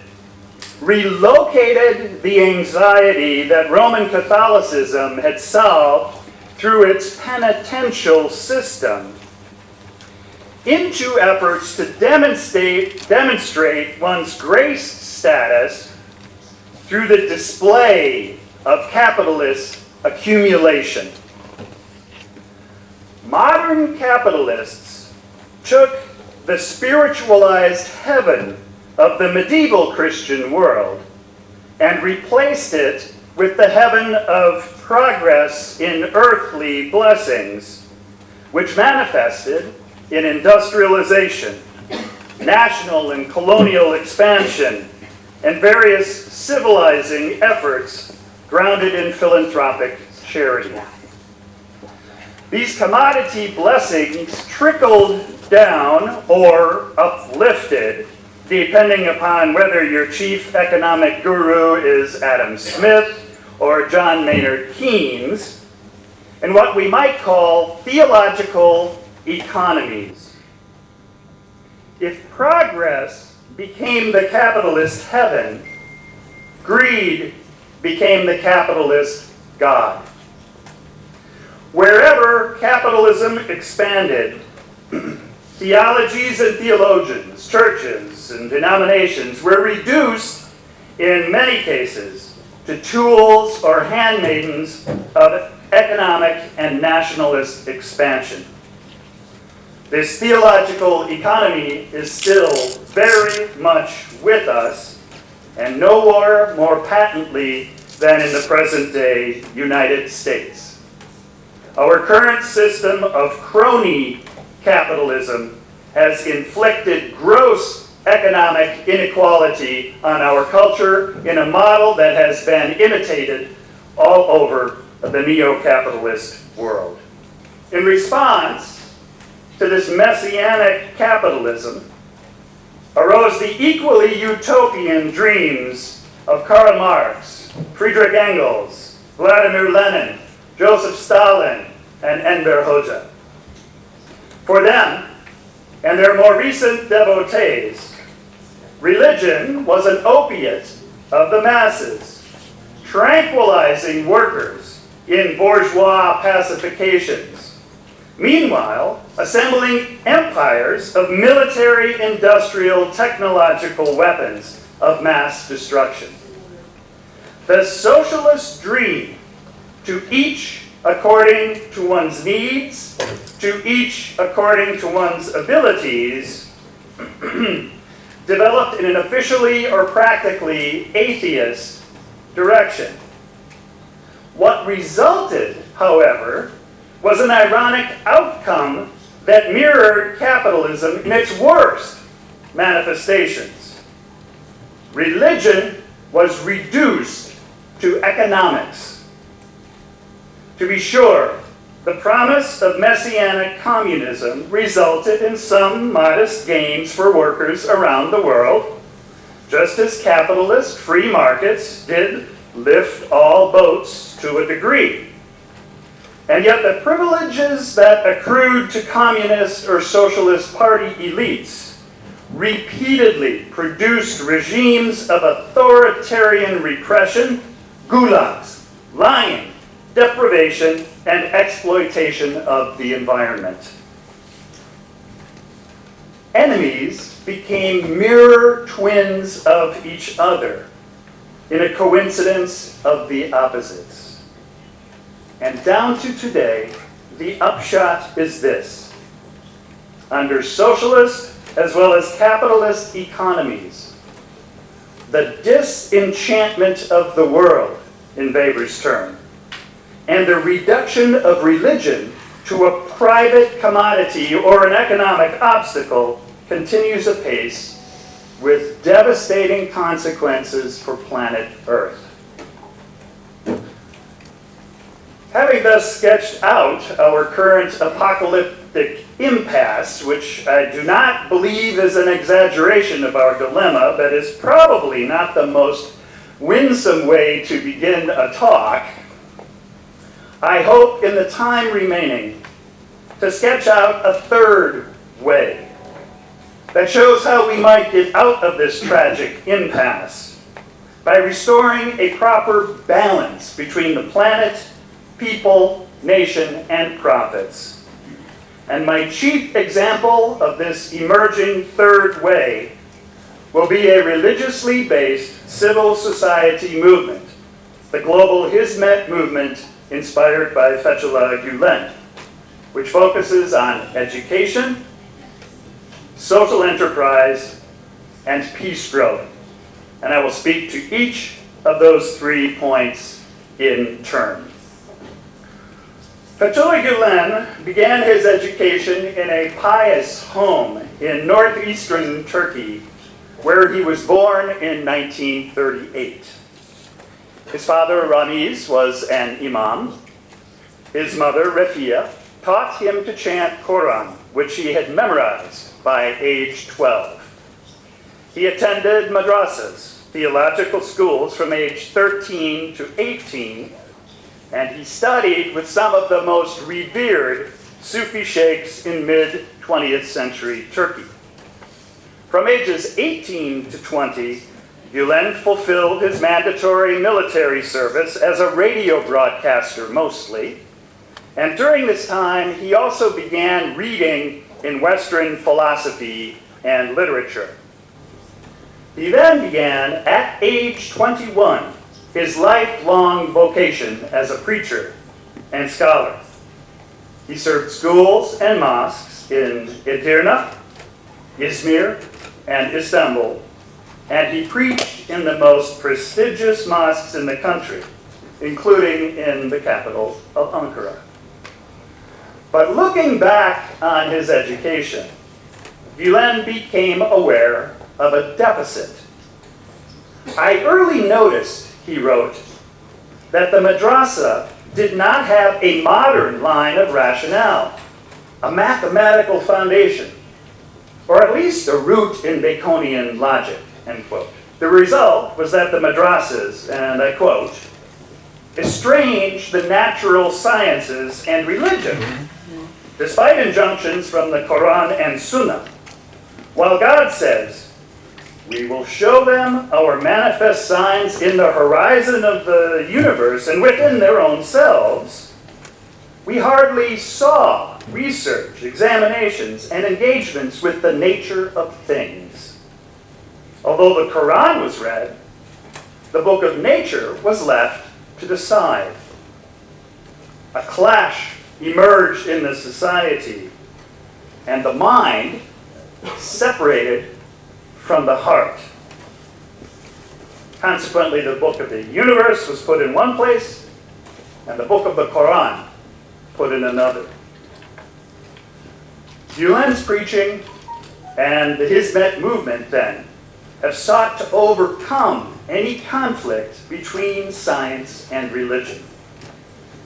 relocated the anxiety that Roman Catholicism had solved through its penitential system into efforts to demonstrate one's grace status through the display of capitalist accumulation. Modern capitalists took the spiritualized heaven of the medieval Christian world and replaced it with the heaven of progress in earthly blessings which manifested in industrialization, national and colonial expansion, and various civilizing efforts grounded in philanthropic charity. These commodity blessings trickled down or uplifted, depending upon whether your chief economic guru is Adam Smith or John Maynard Keynes, in what we might call theological economies. If progress became the capitalist heaven, greed became the capitalist God. Wherever capitalism expanded, theologies and theologians, churches and denominations were reduced, in many cases, to tools or handmaidens of economic and nationalist expansion. This theological economy is still very much with us, and nowhere more patently than in the present-day United States. Our current system of crony capitalism has inflicted gross economic inequality on our culture in a model that has been imitated all over the neo-capitalist world. In response to this messianic capitalism arose the equally utopian dreams of Karl Marx, Friedrich Engels, Vladimir Lenin, Joseph Stalin, and Enver Hoxha. For them, and their more recent devotees, religion was an opiate of the masses, tranquilizing workers in bourgeois pacifications, meanwhile assembling empires of military, industrial, technological weapons of mass destruction. The socialist dream, to each according to one's needs, to each according to one's abilities, developed in an officially or practically atheist direction. What resulted, however, was an ironic outcome that mirrored capitalism in its worst manifestations. Religion was reduced to economics. To be sure, the promise of messianic communism resulted in some modest gains for workers around the world, just as capitalist free markets did lift all boats to a degree. And yet the privileges that accrued to communist or socialist party elites repeatedly produced regimes of authoritarian repression, gulags, lying, deprivation, and exploitation of the environment. Enemies became mirror twins of each other in a coincidence of the opposites. And down to today, the upshot is this. Under socialist as well as capitalist economies, the disenchantment of the world, in Weber's term, and the reduction of religion to a private commodity or an economic obstacle continues apace, with devastating consequences for planet Earth. Having thus sketched out our current apocalyptic impasse, which I do not believe is an exaggeration of our dilemma, but is probably not the most winsome way to begin a talk, I hope in the time remaining to sketch out a third way that shows how we might get out of this tragic impasse by restoring a proper balance between the planet, people, nation, and profits. And my chief example of this emerging third way will be a religiously based civil society movement, the global Hizmet movement inspired by Fetullah Gylenit, which focuses on education, social enterprise, and peace growth. And I will speak to each of those 3 points in turn. Fetullah Gülen began his education in a pious home in northeastern Turkey, where he was born in 1938. His father, Ramiz, was an imam. His mother, Refia, taught him to chant Quran, which he had memorized by age 12. He attended madrasas, theological schools, from age 13 to 18, and he studied with some of the most revered Sufi sheikhs in mid-20th century Turkey. From ages 18 to 20, Gylenit fulfilled his mandatory military service as a radio broadcaster mostly, and during this time he also began reading in Western philosophy and literature. He then began, at age 21, his lifelong vocation as a preacher and scholar. He served schools and mosques in Edirne, Izmir, and Istanbul, and he preached in the most prestigious mosques in the country, including in the capital of Ankara. But looking back on his education, Gylen became aware of a deficit. I early noticed, he wrote, that the madrasa did not have a modern line of rationale, a mathematical foundation, or at least a root in Baconian logic, end quote. The result was that the madrasas, and I quote, estranged the natural sciences and religion, despite injunctions from the Quran and Sunnah, while God says, "We will show them our manifest signs in the horizon of the universe and within their own selves," we hardly saw research, examinations, and engagements with the nature of things. Although the Quran was read, the book of nature was left to the side. A clash emerged in the society, and the mind separated from the heart. Consequently, the book of the universe was put in one place, and the book of the Quran put in another. Gylen's preaching and the Hizmet movement, then, have sought to overcome any conflict between science and religion.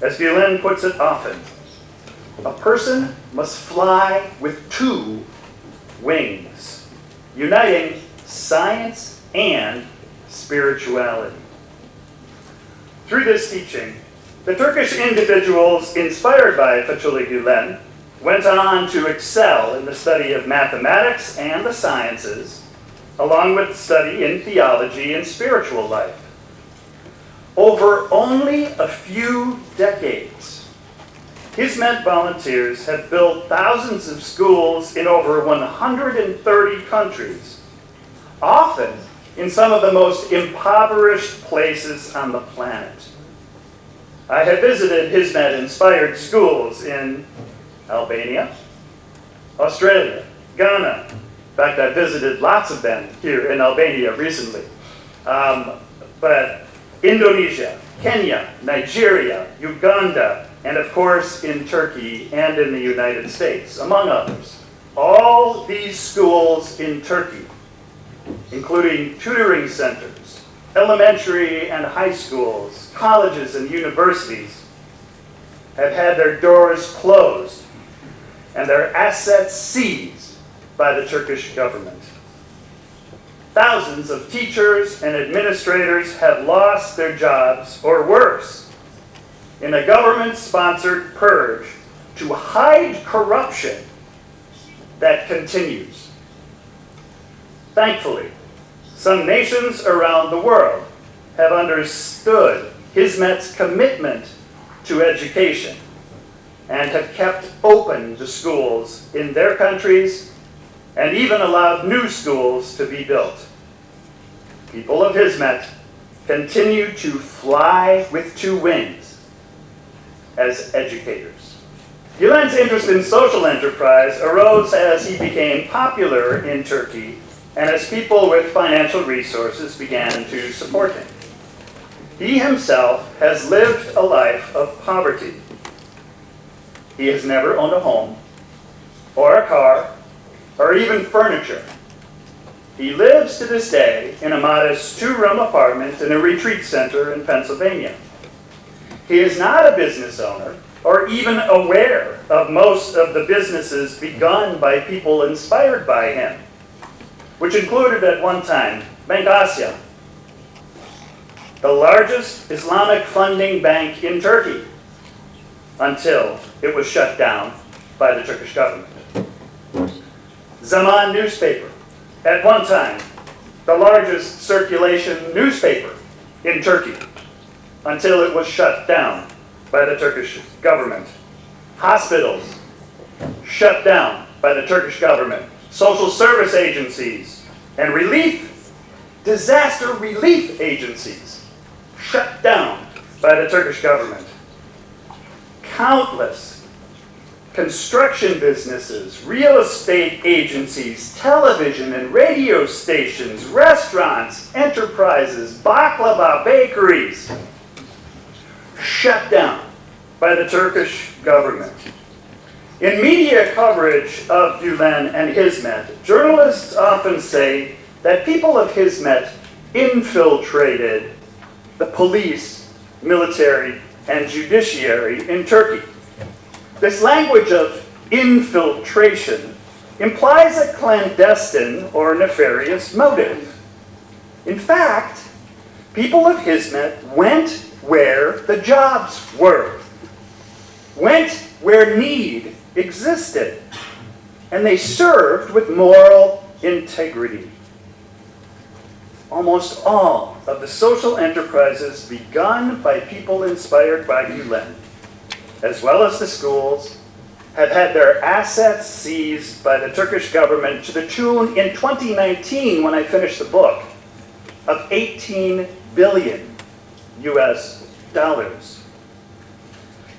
As Gylen puts it often, a person must fly with two wings, uniting science and spirituality. Through this teaching, the Turkish individuals inspired by Fetullah Gülen went on to excel in the study of mathematics and the sciences, along with study in theology and spiritual life. Over only a few decades, Hizmet volunteers have built thousands of schools in over 130 countries, often in some of the most impoverished places on the planet. I have visited Hizmet-inspired schools in Albania, Australia, Ghana. In fact, I visited lots of them here in Albania recently. But Indonesia, Kenya, Nigeria, Uganda, and of course in Turkey and in the United States, among others. All these schools in Turkey, including tutoring centers, elementary and high schools, colleges and universities, have had their doors closed and their assets seized by the Turkish government. Thousands of teachers and administrators have lost their jobs, or worse, in a government-sponsored purge to hide corruption that continues. Thankfully, some nations around the world have understood Hizmet's commitment to education and have kept open the schools in their countries and even allowed new schools to be built. People of Hizmet continue to fly with two wings as educators. Gylen's interest in social enterprise arose as he became popular in Turkey and as people with financial resources began to support him. He himself has lived a life of poverty. He has never owned a home, or a car, or even furniture. He lives to this day in a modest 2-room apartment in a retreat center in Pennsylvania. He is not a business owner, or even aware of most of the businesses begun by people inspired by him, which included at one time Bank Asya, the largest Islamic funding bank in Turkey, until it was shut down by the Turkish government. Zaman newspaper, at one time the largest circulation newspaper in Turkey, until it was shut down by the Turkish government. Hospitals, shut down by the Turkish government. Social service agencies and disaster relief agencies, shut down by the Turkish government. Countless construction businesses, real estate agencies, television and radio stations, restaurants, enterprises, baklava bakeries, shut down by the Turkish government. In media coverage of Gülen and Hizmet, journalists often say that people of Hizmet infiltrated the police, military, and judiciary in Turkey. This language of infiltration implies a clandestine or nefarious motive. In fact, people of Hizmet went where the jobs were, went where need existed, and they served with moral integrity. Almost all of the social enterprises begun by people inspired by Gülen, as well as the schools, have had their assets seized by the Turkish government to the tune, in 2019, when I finished the book, of 18 billion US dollars.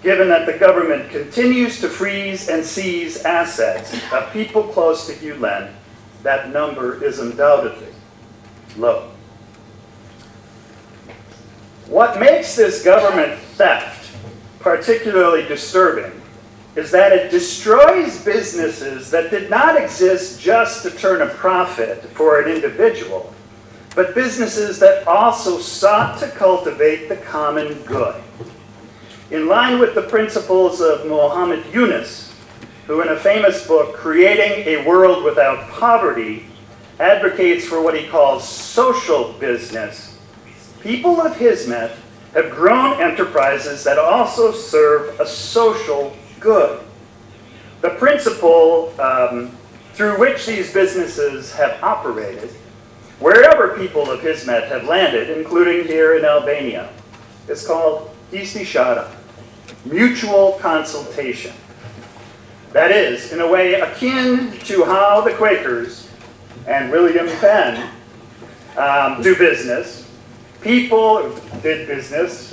Given that the government continues to freeze and seize assets of people close to Gülen, that number is undoubtedly low. What makes this government theft particularly disturbing is that it destroys businesses that did not exist just to turn a profit for an individual, but businesses that also sought to cultivate the common good. In line with the principles of Muhammad Yunus, who in a famous book, Creating a World Without Poverty, advocates for what he calls social business, people of Hizmet have grown enterprises that also serve a social good. The principle through which these businesses have operated, wherever people of Hizmet have landed, including here in Albania, is called istishara, mutual consultation. That is, in a way akin to how the Quakers and William Penn do business. People of Hizmet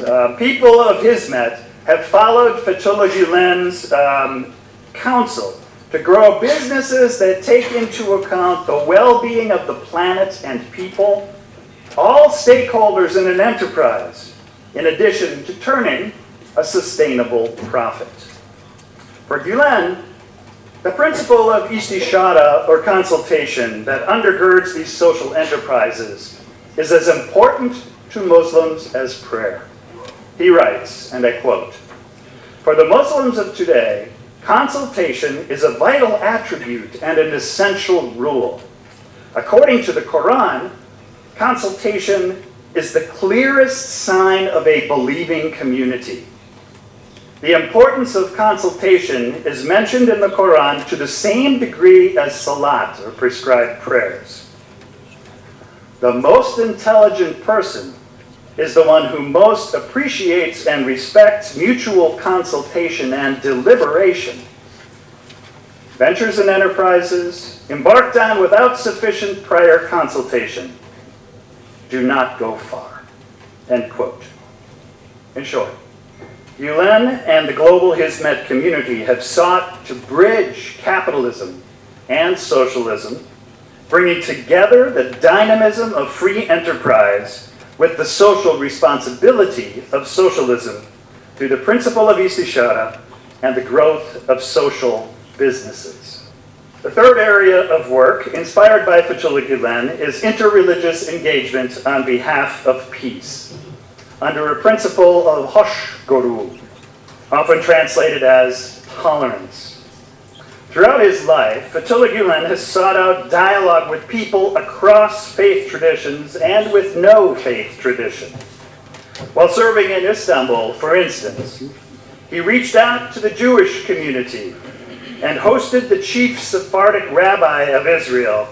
have followed Fetullah Gülen's counsel to grow businesses that take into account the well-being of the planet and people, all stakeholders in an enterprise, in addition to turning a sustainable profit. For Gülen, the principle of istishara, or consultation, that undergirds these social enterprises is as important to Muslims as prayer. He writes, and I quote, "For the Muslims of today, consultation is a vital attribute and an essential rule. According to the Quran, consultation is the clearest sign of a believing community. The importance of consultation is mentioned in the Quran to the same degree as salat, or prescribed prayers. The most intelligent person is the one who most appreciates and respects mutual consultation and deliberation. Ventures and enterprises embarked on without sufficient prior consultation do not go far." End quote. In short, Gülen and the global Hizmet community have sought to bridge capitalism and socialism, bringing together the dynamism of free enterprise with the social responsibility of socialism through the principle of istishara and the growth of social businesses. The third area of work, inspired by Fetullah Gülen, is interreligious engagement on behalf of peace, under a principle of hoşgörü, often translated as tolerance. Throughout his life, Fetullah Gülen has sought out dialogue with people across faith traditions and with no faith tradition. While serving in Istanbul, for instance, he reached out to the Jewish community and hosted the chief Sephardic rabbi of Israel,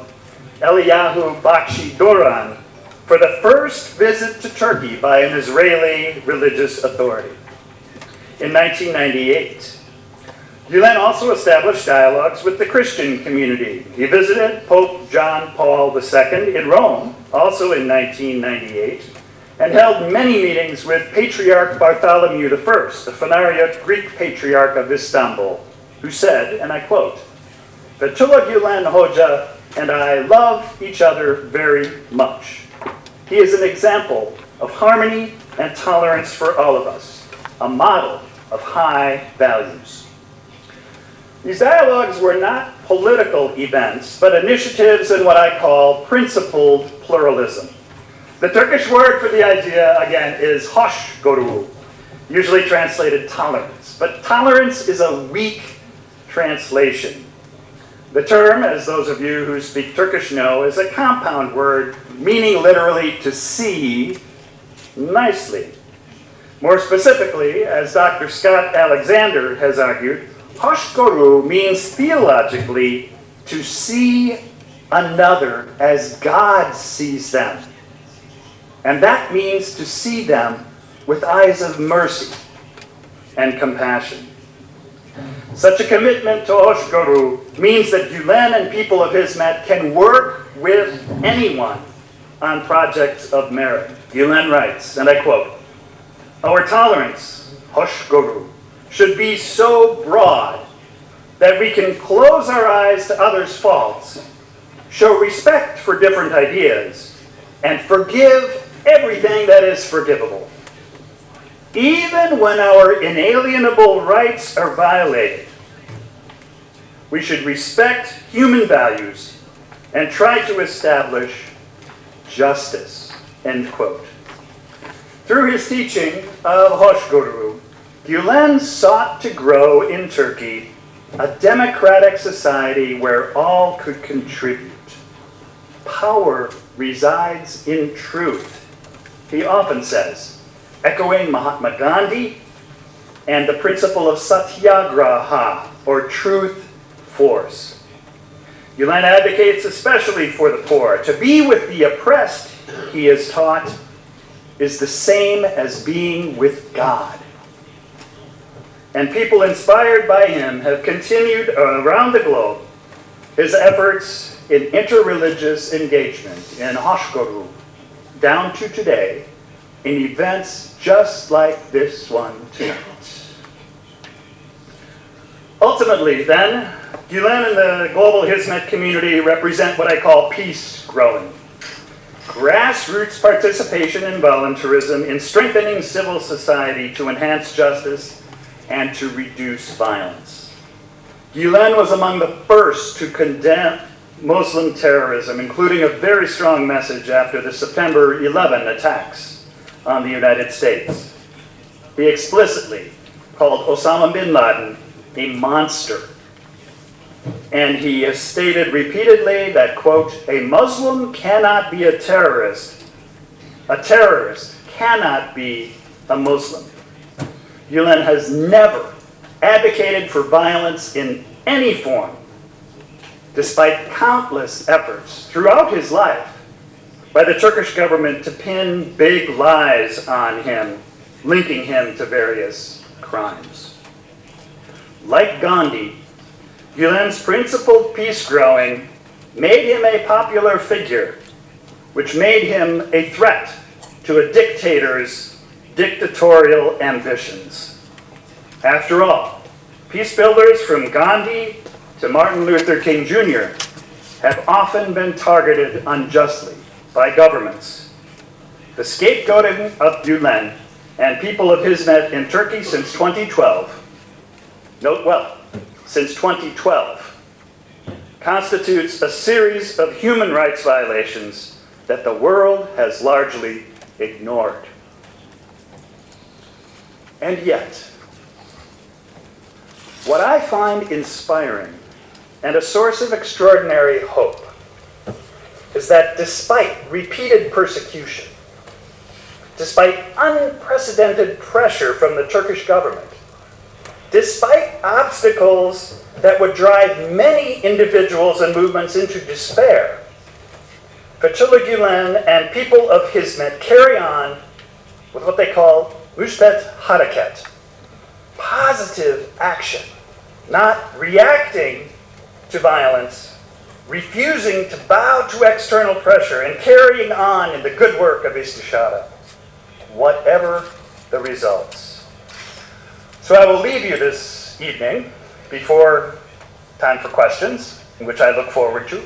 Eliyahu Bakshi Doran, for the first visit to Turkey by an Israeli religious authority. In 1998, Gülen also established dialogues with the Christian community. He visited Pope John Paul II in Rome, also in 1998, and held many meetings with Patriarch Bartholomew I, the Phanariot Greek Patriarch of Istanbul, who said, and I quote, "Fetullah Gülen Hoca and I love each other very much. He is an example of harmony and tolerance for all of us, a model of high values." These dialogues were not political events, but initiatives in what I call principled pluralism. The Turkish word for the idea, again, is hoşgörü, usually translated tolerance. But tolerance is a weak translation. The term, as those of you who speak Turkish know, is a compound word meaning literally to see nicely. More specifically, as Dr. Scott Alexander has argued, hoşgörü means theologically to see another as God sees them. And that means to see them with eyes of mercy and compassion. Such a commitment to hoşgörü means that Gülen and people of Hizmet can work with anyone on projects of merit. Gülen writes, and I quote, "Our tolerance, hoşgörü, should be so broad that we can close our eyes to others' faults, show respect for different ideas, and forgive everything that is forgivable. Even when our inalienable rights are violated, we should respect human values and try to establish justice," end quote. Through his teaching of hoşgörü, Gülen sought to grow in Turkey a democratic society where all could contribute. Power resides in truth, he often says, echoing Mahatma Gandhi and the principle of satyagraha, or truth force. Gülen advocates especially for the poor. To be with the oppressed, he is taught, is the same as being with God. And people inspired by him have continued around the globe his efforts in interreligious engagement in hoşgörü, down to today, in events just like this one tonight. Ultimately, then, Gülen and the global Hizmet community represent what I call peace growing. Grassroots participation in volunteerism in strengthening civil society to enhance justice and to reduce violence. Gülen was among the first to condemn Muslim terrorism, including a very strong message after the September 11 attacks on the United States. He explicitly called Osama bin Laden a monster. And he has stated repeatedly that, quote, "A Muslim cannot be a terrorist cannot be a Muslim." Gülen has never advocated for violence in any form, despite countless efforts throughout his life by the Turkish government to pin big lies on him, linking him to various crimes. Like Gandhi, Gülen's principled peace growing made him a popular figure, which made him a threat to a dictator's dictatorial ambitions. After all, peace builders from Gandhi to Martin Luther King Jr. have often been targeted unjustly by governments. The scapegoating of Gülen and people of Hizmet in Turkey since 2012 note well, since 2012, constitutes a series of human rights violations that the world has largely ignored. And yet, what I find inspiring and a source of extraordinary hope is that despite repeated persecution, despite unprecedented pressure from the Turkish government, despite obstacles that would drive many individuals and movements into despair, Fetullah Gülen and people of Hizmet carry on with what they call Müsbet Hareket, positive action, not reacting to violence, refusing to bow to external pressure, and carrying on in the good work of istishara, whatever the results. So I will leave you this evening, before time for questions, which I look forward to,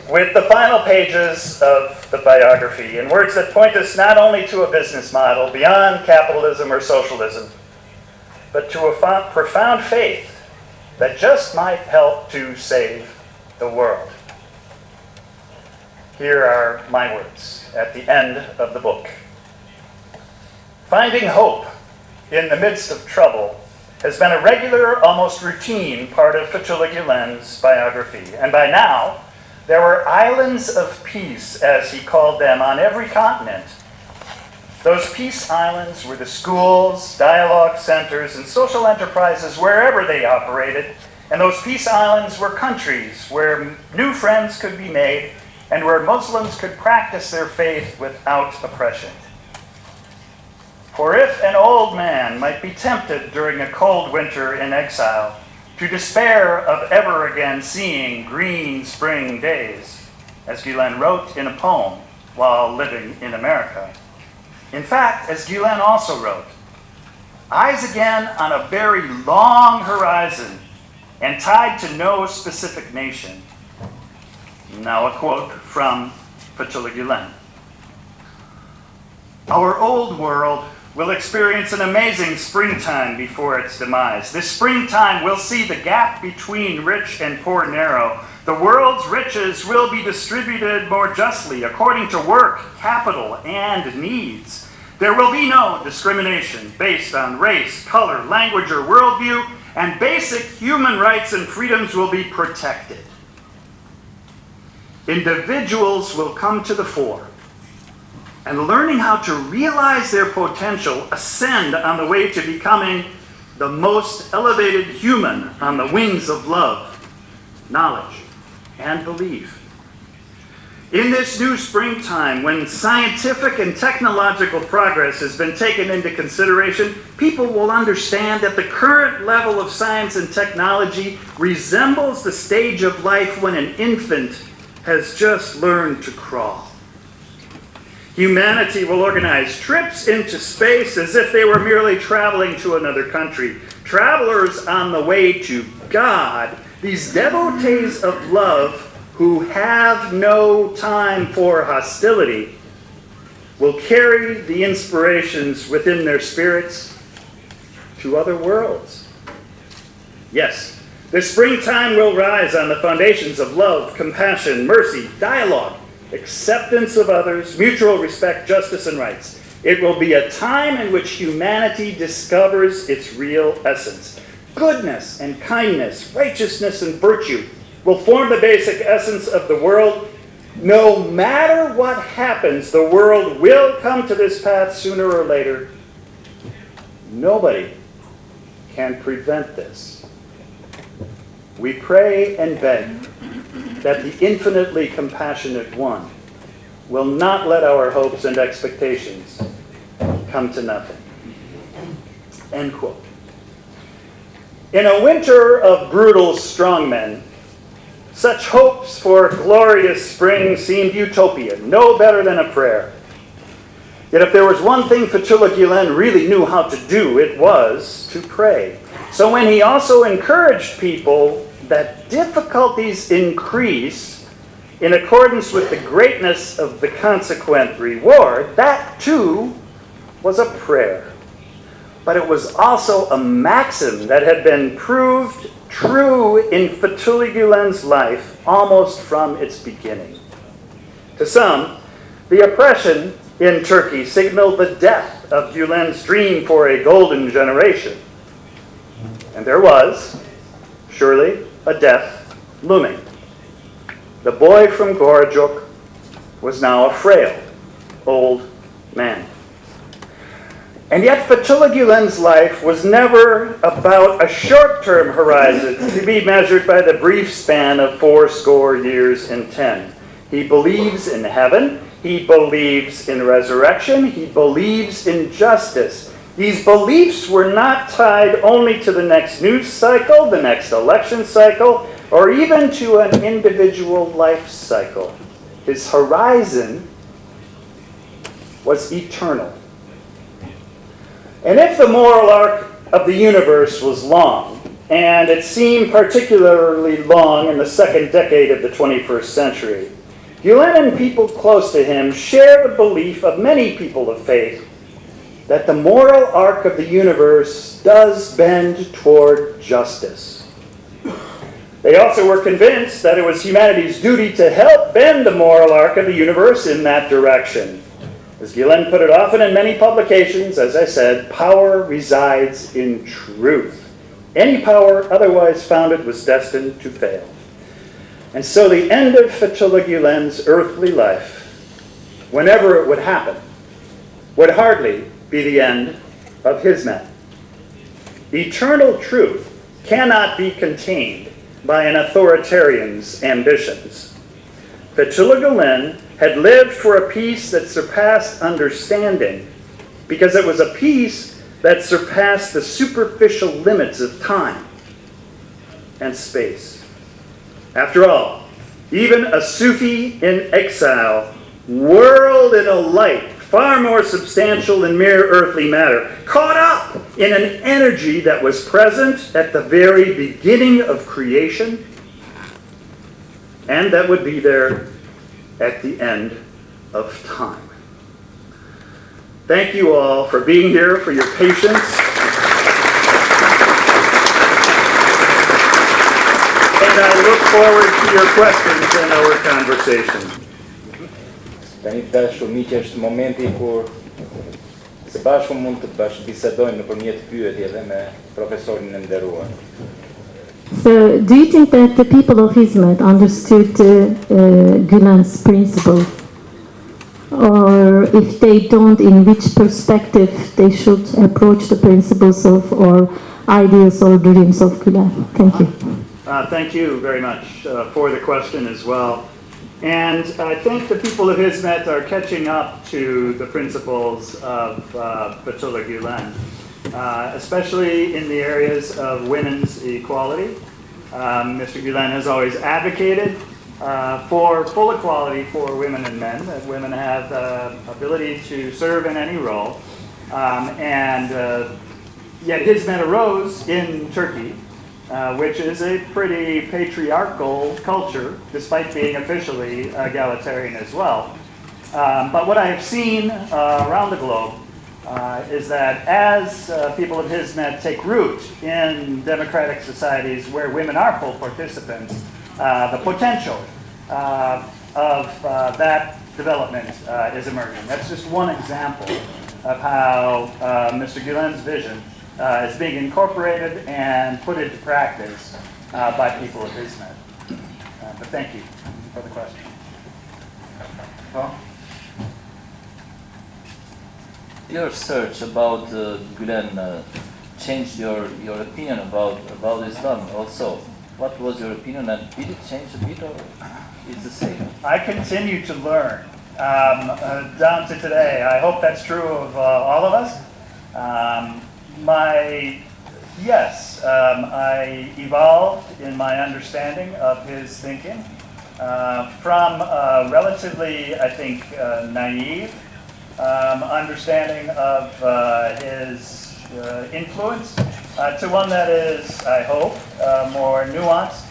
with the final pages of the biography, in words that point us not only to a business model beyond capitalism or socialism, but to a profound faith that just might help to save the world. Here are my words at the end of the book. Finding hope in the midst of trouble has been a regular, almost routine part of Fetullah Gülen's biography. And by now, there were islands of peace, as he called them, on every continent. Those peace islands were the schools, dialogue centers, and social enterprises wherever they operated. And those peace islands were countries where new friends could be made and where Muslims could practice their faith without oppression. For if an old man might be tempted during a cold winter in exile to despair of ever again seeing green spring days, as Gylen wrote in a poem while living in America. In fact, as Gylen also wrote, eyes again on a very long horizon and tied to no specific nation. Now a quote from Fetullah Gülen. Our old world will experience an amazing springtime before its demise. This springtime will see the gap between rich and poor narrow. The world's riches will be distributed more justly according to work, capital, and needs. There will be no discrimination based on race, color, language, or worldview, and basic human rights and freedoms will be protected. Individuals will come to the fore, and learning how to realize their potential ascend on the way to becoming the most elevated human on the wings of love, knowledge, and belief. In this new springtime, when scientific and technological progress has been taken into consideration, people will understand that the current level of science and technology resembles the stage of life when an infant has just learned to crawl. Humanity will organize trips into space as if they were merely traveling to another country. Travelers on the way to God, these devotees of love who have no time for hostility, will carry the inspirations within their spirits to other worlds. Yes, the springtime will rise on the foundations of love, compassion, mercy, dialogue, acceptance of others, mutual respect, justice, and rights. It will be a time in which humanity discovers its real essence. Goodness and kindness, righteousness and virtue will form the basic essence of the world. No matter what happens, the world will come to this path sooner or later. Nobody can prevent this. We pray and beg that the infinitely compassionate one will not let our hopes and expectations come to nothing. End quote. In a winter of brutal strongmen, such hopes for glorious spring seemed utopian, no better than a prayer. Yet if there was one thing Fetullah Gülen really knew how to do, it was to pray. So when he also encouraged people that difficulties increase in accordance with the greatness of the consequent reward, that too was a prayer. but it was also a maxim that had been proved true in Fetullah Gülen's life almost from its beginning. To some, the oppression in Turkey signaled the death of Gülen's dream for a golden generation. And there was, surely, a death looming. The boy from Gorjuk was now a frail, old man. And yet Fetullah Gülen's life was never about a short-term horizon to be measured by the brief span of 80 years and 10. He believes in heaven, he believes in resurrection, he believes in justice. These beliefs were not tied only to the next news cycle, the next election cycle, or even to an individual life cycle. His horizon was eternal. And if the moral arc of the universe was long, and it seemed particularly long in the second decade of the 21st century, Gülen and people close to him share the belief of many people of faith that the moral arc of the universe does bend toward justice. They also were convinced that it was humanity's duty to help bend the moral arc of the universe in that direction. As Gylen put it often in many publications, as I said, power resides in truth. Any power otherwise founded was destined to fail. And so the end of Fetullah Gülen's earthly life, whenever it would happen, would hardly be the end of Hizmet. Eternal truth cannot be contained by an authoritarian's ambitions. Fetullah Gülen had lived for a peace that surpassed understanding because it was a peace that surpassed the superficial limits of time and space. After all, even a Sufi in exile whirled in a light far more substantial than mere earthly matter, caught up in an energy that was present at the very beginning of creation and that would be there at the end of time. Thank you all for being here, for your patience. And I look forward to your questions and our conversation. Tani dashur miq, është momenti kur së bashku mund të bashkëbisedojmë nëpërmjet pyetjeve me profesorin e nderuar. So, do you think that the people of Hizmet understood Gülen's principle? Or if they don't, in which perspective they should approach the principles of or ideas or dreams of Gülen? Thank you. Thank you very much for the question as well. And I think the people of Hizmet are catching up to the principles of Fetullah Gülen, especially in the areas of women's equality. Mr. Gülen has always advocated for full equality for women and men, that women have the ability to serve in any role. Yet Hizmet arose in Turkey, which is a pretty patriarchal culture, despite being officially egalitarian as well. But what I have seen around the globe is that as people of Hizmet take root in democratic societies where women are full participants, the potential of that development is emerging. That's just one example of how Mr. Gülen's vision is being incorporated and put into practice by people of Hizmet. But thank you for the question. Your search about Gülen changed your opinion about Islam also. What was your opinion, and did it change a bit, or is the same? I continue to learn down to today. I hope that's true of all of us. I evolved in my understanding of his thinking from a relatively, I think, naive understanding of his influence to one that is, I hope, more nuanced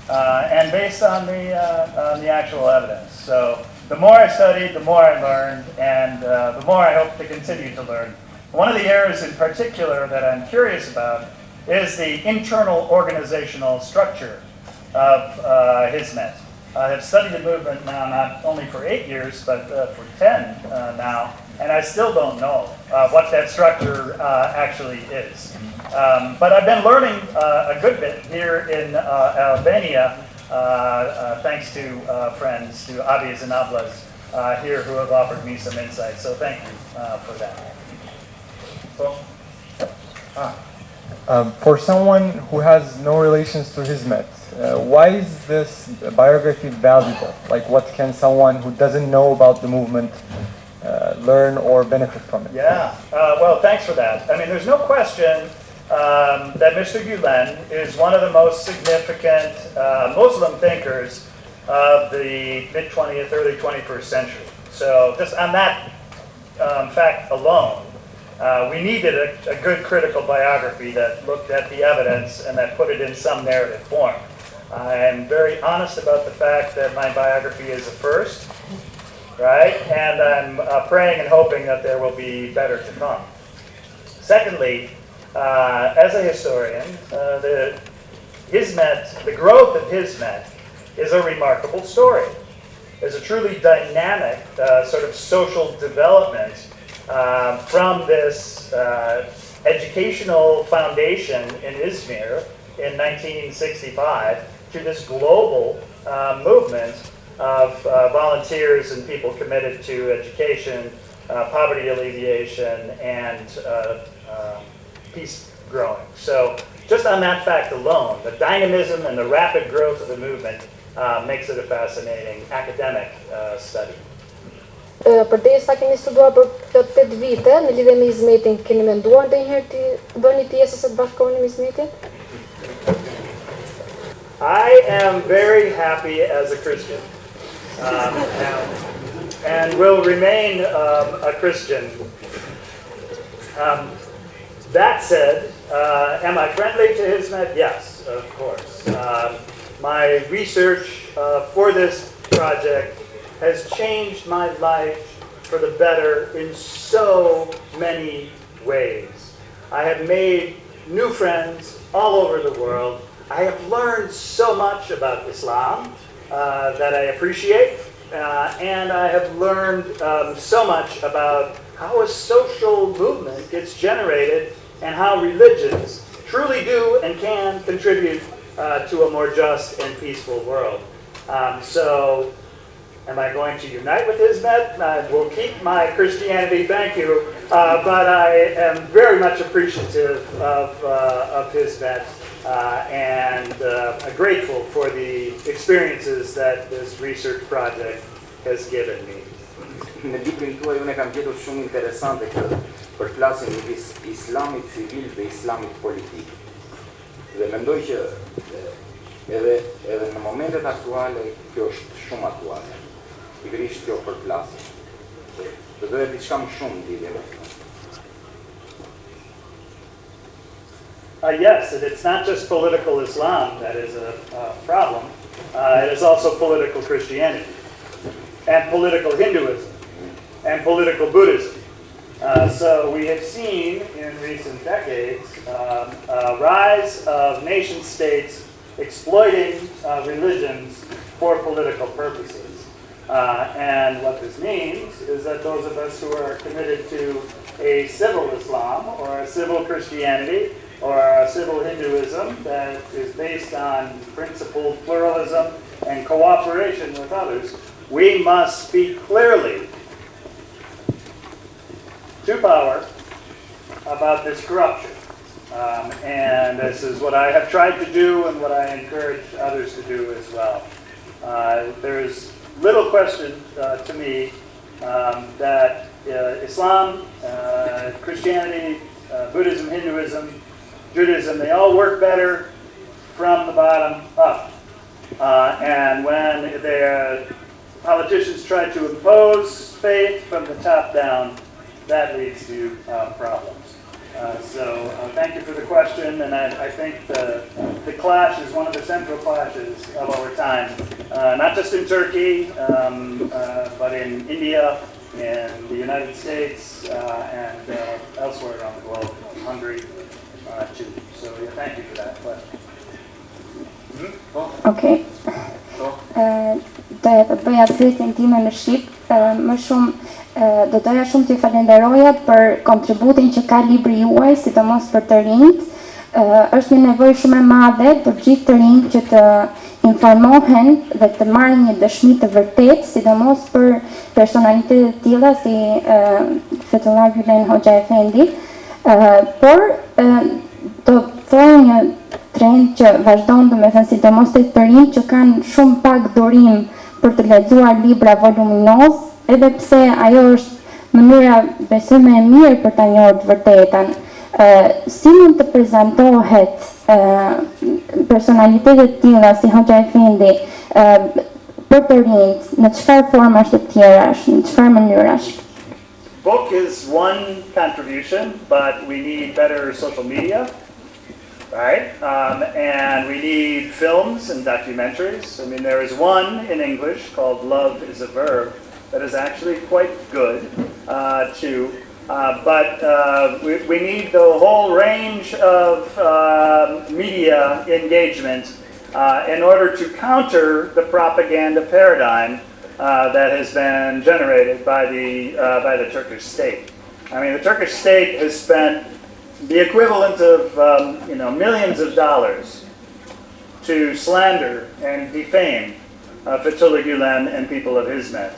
and based on the actual evidence. So the more I studied, the more I learned, and the more I hope to continue to learn One of the areas in particular that I'm curious about is the internal organizational structure of Hizmet. I have studied the movement now not only for 8 years, but for 10 now, and I still don't know what that structure actually is. But I've been learning a good bit here in Albania, thanks to friends, to Abis and Ablas here who have offered me some insight. So thank you for that. For someone who has no relations to Hizmet, why is this biography valuable? Like, what can someone who doesn't know about the movement learn or benefit from it? Yeah, well, thanks for that. I mean, there's no question that Mr. Gylen is one of the most significant Muslim thinkers of the mid-20th, early 21st century. So just on that fact alone, we needed a good critical biography that looked at the evidence and that put it in some narrative form. I am very honest about the fact that my biography is a first, right? And I'm praying and hoping that there will be better to come. Secondly, as a historian, the growth of Hizmet is a remarkable story. There's a truly dynamic sort of social development from this educational foundation in Izmir in 1965 to this global movement of volunteers and people committed to education, poverty alleviation, and peace growing. So just on that fact alone, the dynamism and the rapid growth of the movement makes it a fascinating academic study. Përdesa keni studuar për 8 vite në lidhje me Hizmetin, keni menduar ndonjëherë të bëni pjesë së bashkëkoheni me Hizmetin? I am very happy as a Christian and will remain a Christian. That said, am I friendly to Hizmet? Yes, of course. My research for this project has changed my life for the better in so many ways. I have made new friends all over the world. I have learned so much about Islam that I appreciate, and I have learned so much about how a social movement gets generated and how religions truly do and can contribute to a more just and peaceful world. So, am I going to unite with Hizmet? I will keep my Christianity, thank you, but I am very much appreciative of Hizmet and grateful for the experiences that this research project has given me. Në librin tuaj unë kam gjetur shumë interesante këtë përplasjen midis islamit civil dhe islamit politik. Dhe mendoj që edhe në momentet aktuale kjo është shumë aktuale. Pikërisht kjo përplasje. Do doja diçka më shumë lidhje me këtë. Yes, and it's not just political Islam that is a problem. It is also political Christianity and political Hinduism and political Buddhism. So we have seen in recent decades a rise of nation states exploiting religions for political purposes. And what this means is that those of us who are committed to a civil Islam or a civil Christianity or a civil Hinduism that is based on principled pluralism and cooperation with others, we must speak clearly to power about this corruption. And this is what I have tried to do and what I encourage others to do as well. There is little question to me that Islam, Christianity, Buddhism, Hinduism, Judaism, they all work better from the bottom up. And when the politicians try to impose faith from the top down, that leads to problems. So thank you for the question, and I think the clash is one of the central clashes of our time, not just in Turkey, but in India in the United States and elsewhere around the globe, Hungary too. So yeah, thank you for that question. Okay. Doja të bëja pyetjen time në shqip, më shumë do doja shumë t'ju falenderoja për kontributin që ka libri juaj, sidomos për të rinjt. Është një nevojë shumë e madhe për gjithë të rinjt që të informohen dhe të marrin një dëshmi të vërtetë, sidomos për personalitete të tilla si Fetullah Gylen Hoxha Efendi, por do thojë një trend që vazhdon, domethënë sidomos tek të rinjt që kanë shumë pak durim për të lexuar libra voluminoz, edhe pse ajo është mënyra besime e mirë për ta njohur të vërtetën. Si mund të prezantohet personalitetet të tilla si Hoxha Efendi për të rinjt, në çfarë formash të tjerash, në çfarë mënyrash? Book is one contribution, but we need better social media, right? And we need films and documentaries. I mean, there is one in English called Love is a Verb that is actually quite good too. But we need the whole range of media engagement in order to counter the propaganda paradigm that has been generated by the Turkish state. I mean, the Turkish state has spent the equivalent of millions of dollars to slander and defame Fetullah Gülen and people of Hizmet.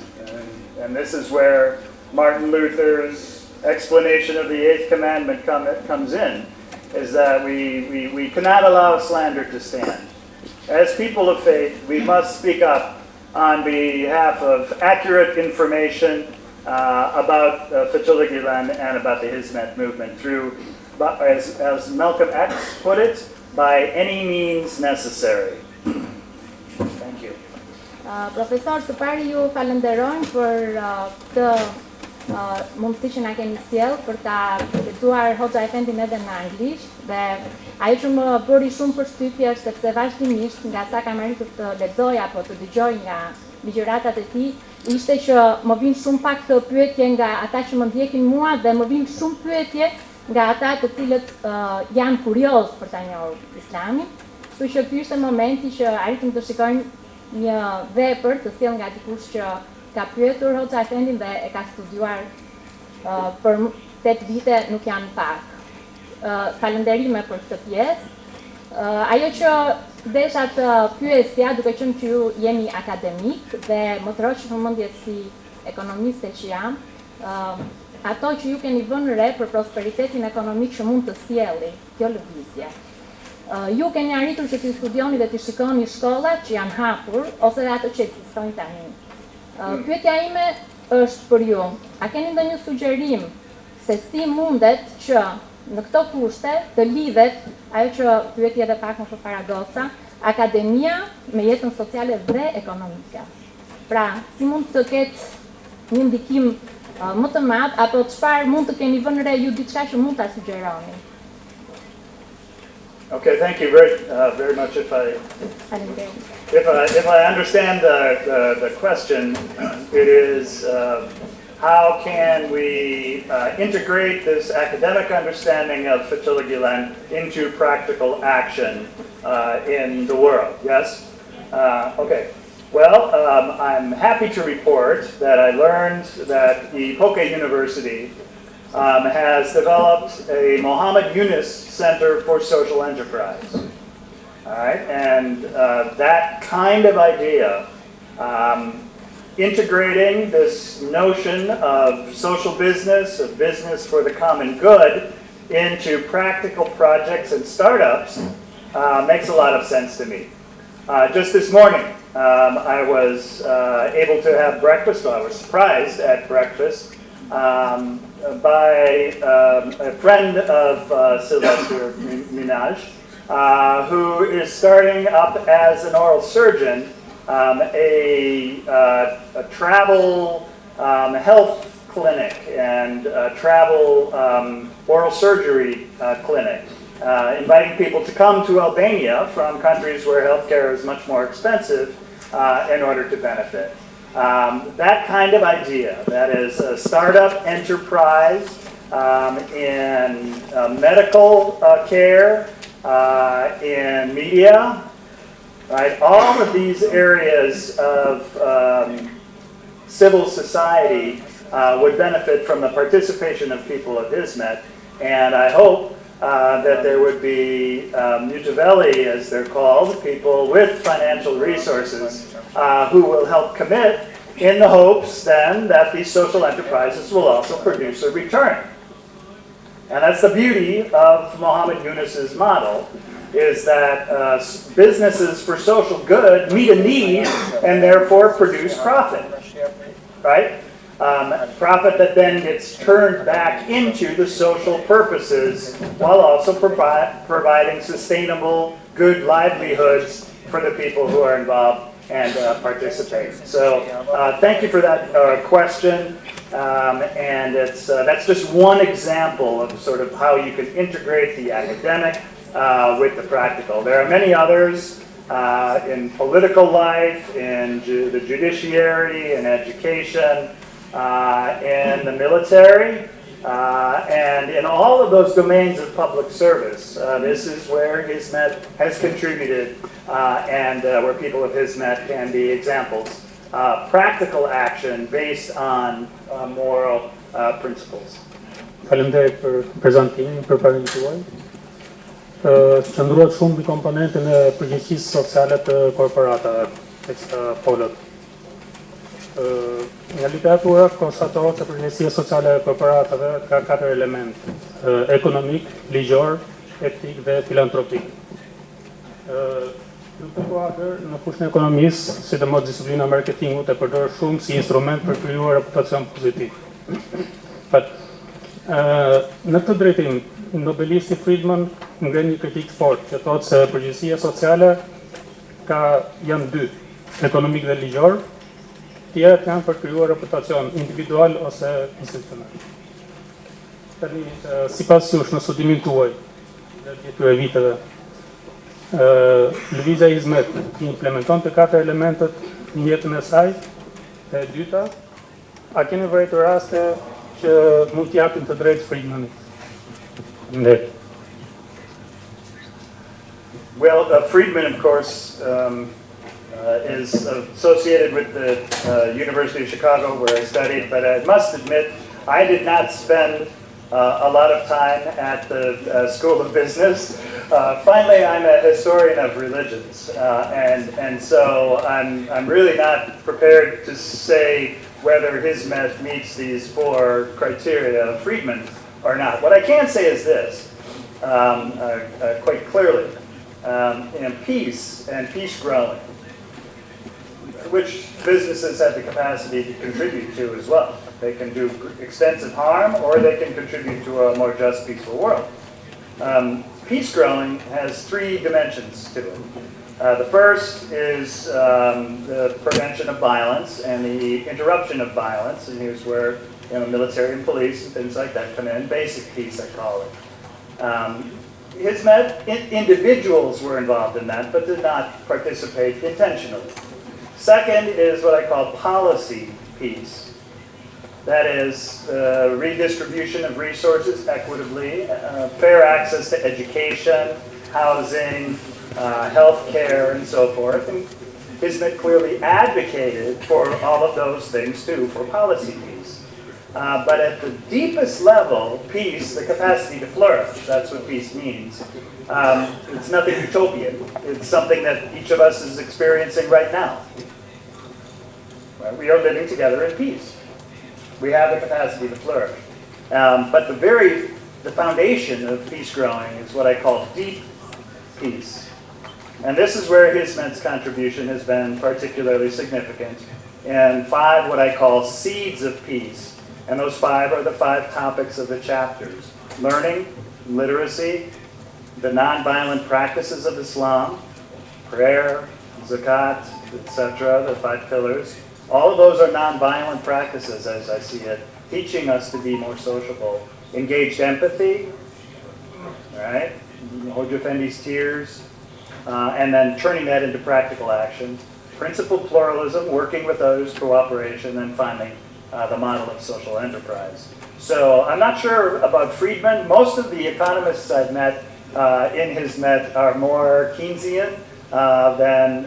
And this is where Martin Luther's explanation of the Eighth Commandment comes in, is that we cannot allow slander to stand. As people of faith, we must speak up on behalf of accurate information about Fetullah Gülen and about the Hizmet movement through, as Malcolm X put it, by any means necessary. Thank you. Profesor, së pari ju falenderojmë për të mundësi që na keni sjell për ta lexuar Hoxha Efendin edhe në anglisht, dhe ajo që më bëri shumë përshtypje është sepse vazhdimisht nga sa kam arritur të lexoj apo të dëgjoj nga ligjëratat e tij, ishte që më vinë shumë pak të pyetje nga ata që më ndjekin mua dhe më vinë shumë pyetje nga ata të cilët janë kurioz për ta njohur Islamin. Kështu që ky ishte momenti që arritëm të shikojmë një vepër të sjell nga dikush që ka pyetur Hoxha Efendin dhe e ka studiuar për 8 vite, nuk janë pak. Falenderime për këtë pjesë. Ajo që desha të pyesja, duke qenë që ju jeni akademik dhe më troq vëmendjes si ekonomiste që jam, ato që ju keni vënë re për prosperitetin ekonomik që mund të sjelli kjo lëvizje. Ju keni arritur që të studioni dhe të shikoni shkollat që janë hapur ose dhe ato që ekzistojnë tani. Pyetja ime është për ju, a keni ndonjë sugjerim se si mundet që në këto kushte të lidhet ajo që pyeti edhe pak më përpara Goca, akademia me jetën sociale dhe ekonomike? Pra, si mund të ketë një ndikim më të madh, apo çfarë mund të keni vënë re ju, diçka që mund ta sugjeroni? Okay, thank you very much. If I understand the question, it is how can we integrate this academic understanding of Fetullah Gülen into practical action in the world? Yes? Okay. Well, I'm happy to report that I learned that the PLOTÖ University has developed a Muhammad Yunus Center for Social Enterprise. All right, and that kind of idea, integrating this notion of social business, of business for the common good, into practical projects and startups makes a lot of sense to me. Just this morning, I was able to have breakfast. Well, I was surprised at breakfast by a friend of Sylvester Minaj, who is starting up as an oral surgeon a travel health clinic and travel oral surgery clinic, inviting people to come to Albania from countries where healthcare is much more expensive in order to benefit. That kind of idea, that is a startup enterprise in medical care, in media, right? All of these areas of civil society would benefit from the participation of people of Hizmet, and I hope that there would be mutavelli, as they're called, people with financial resources who will help commit in the hopes then that these social enterprises will also produce a return. And that's the beauty of Mohammed Yunus's model, is that businesses for social good meet a need and therefore produce profit, right? Profit that then gets turned back into the social purposes while also providing sustainable, good livelihoods for the people who are involved and participate. So thank you for that question. And that's just one example of sort of how you can integrate the academic with the practical. There are many others in political life, in the judiciary, in education, in the military, and in all of those domains of public service. This is where Hizmet has contributed and where people of Hizmet can be examples. Practical action based on moral principles. Faleminderit për prezantimin, për parimin tuaj. Qëndruat shumë mbi komponentën e përgjegjësisë sociale të korporatave, teksta folët. Nga literatura konstatohet se përgjegjësia sociale e korporatave ka 4 elemente: ekonomik, ligjor, etik dhe filantropik. Në kuadër, në fushën e ekonomisë, sidomos disiplina marketingut e përdor shumë si instrument për krijuar reputacion pozitiv. Në këtë drejtim, nobelisti Friedman ngren një kritik fort që thotë se përgjegjësia sociale janë 2, ekonomik dhe ligjor, tjerët janë për krijuar reputacion individual ose institucional. Tani, sipas jush në studimin tuaj, gjatë këtyre viteve, lëvizja e Hizmet implementon të 4 elementet në jetën e saj. E dyta, a keni vërejtur raste që mund t'japin të drejtë Friedmanit? Well, Friedman, of course, is associated with the University of Chicago, where I studied, but I must admit, I did not spend a lot of time at the School of Business. Finally, I'm a historian of religions, and so I'm really not prepared to say whether Hizmet meets these 4 criteria of Friedman or not. What I can say is this, quite clearly, peace and peace growing, which businesses have the capacity to contribute to as well. They can do extensive harm, or they can contribute to a more just, peaceful world. Peace growing has 3 dimensions to it. The first is the prevention of violence and the interruption of violence, and here's where military and police and things like that come in. Basic peace, I call it. Hizmet, individuals were involved in that, but did not participate intentionally. Second is what I call policy peace. That is redistribution of resources equitably, fair access to education, housing, health care, and so forth. And Hizmet clearly advocated for all of those things too, for policy peace. But at the deepest level, peace, the capacity to flourish, that's what peace means. It's nothing utopian. It's something that each of us is experiencing right now. Right? We are living together in peace. We have the capacity to flourish. But the foundation of peace growing is what I call deep peace. And this is where Hizmet's contribution has been particularly significant. And 5 what I call seeds of peace. And those 5 are the 5 topics of the chapters: learning, literacy, the nonviolent practices of Islam, prayer, zakat, etc., the 5 pillars. All of those are nonviolent practices, as I see it, teaching us to be more sociable. Engaged empathy, right? Hoja Effendi's tears, and then turning that into practical action. principled pluralism, working with others, cooperation, and finally the model of social enterprise. So I'm not sure about Friedman. Most of the economists I've met in his Met are more Keynesian than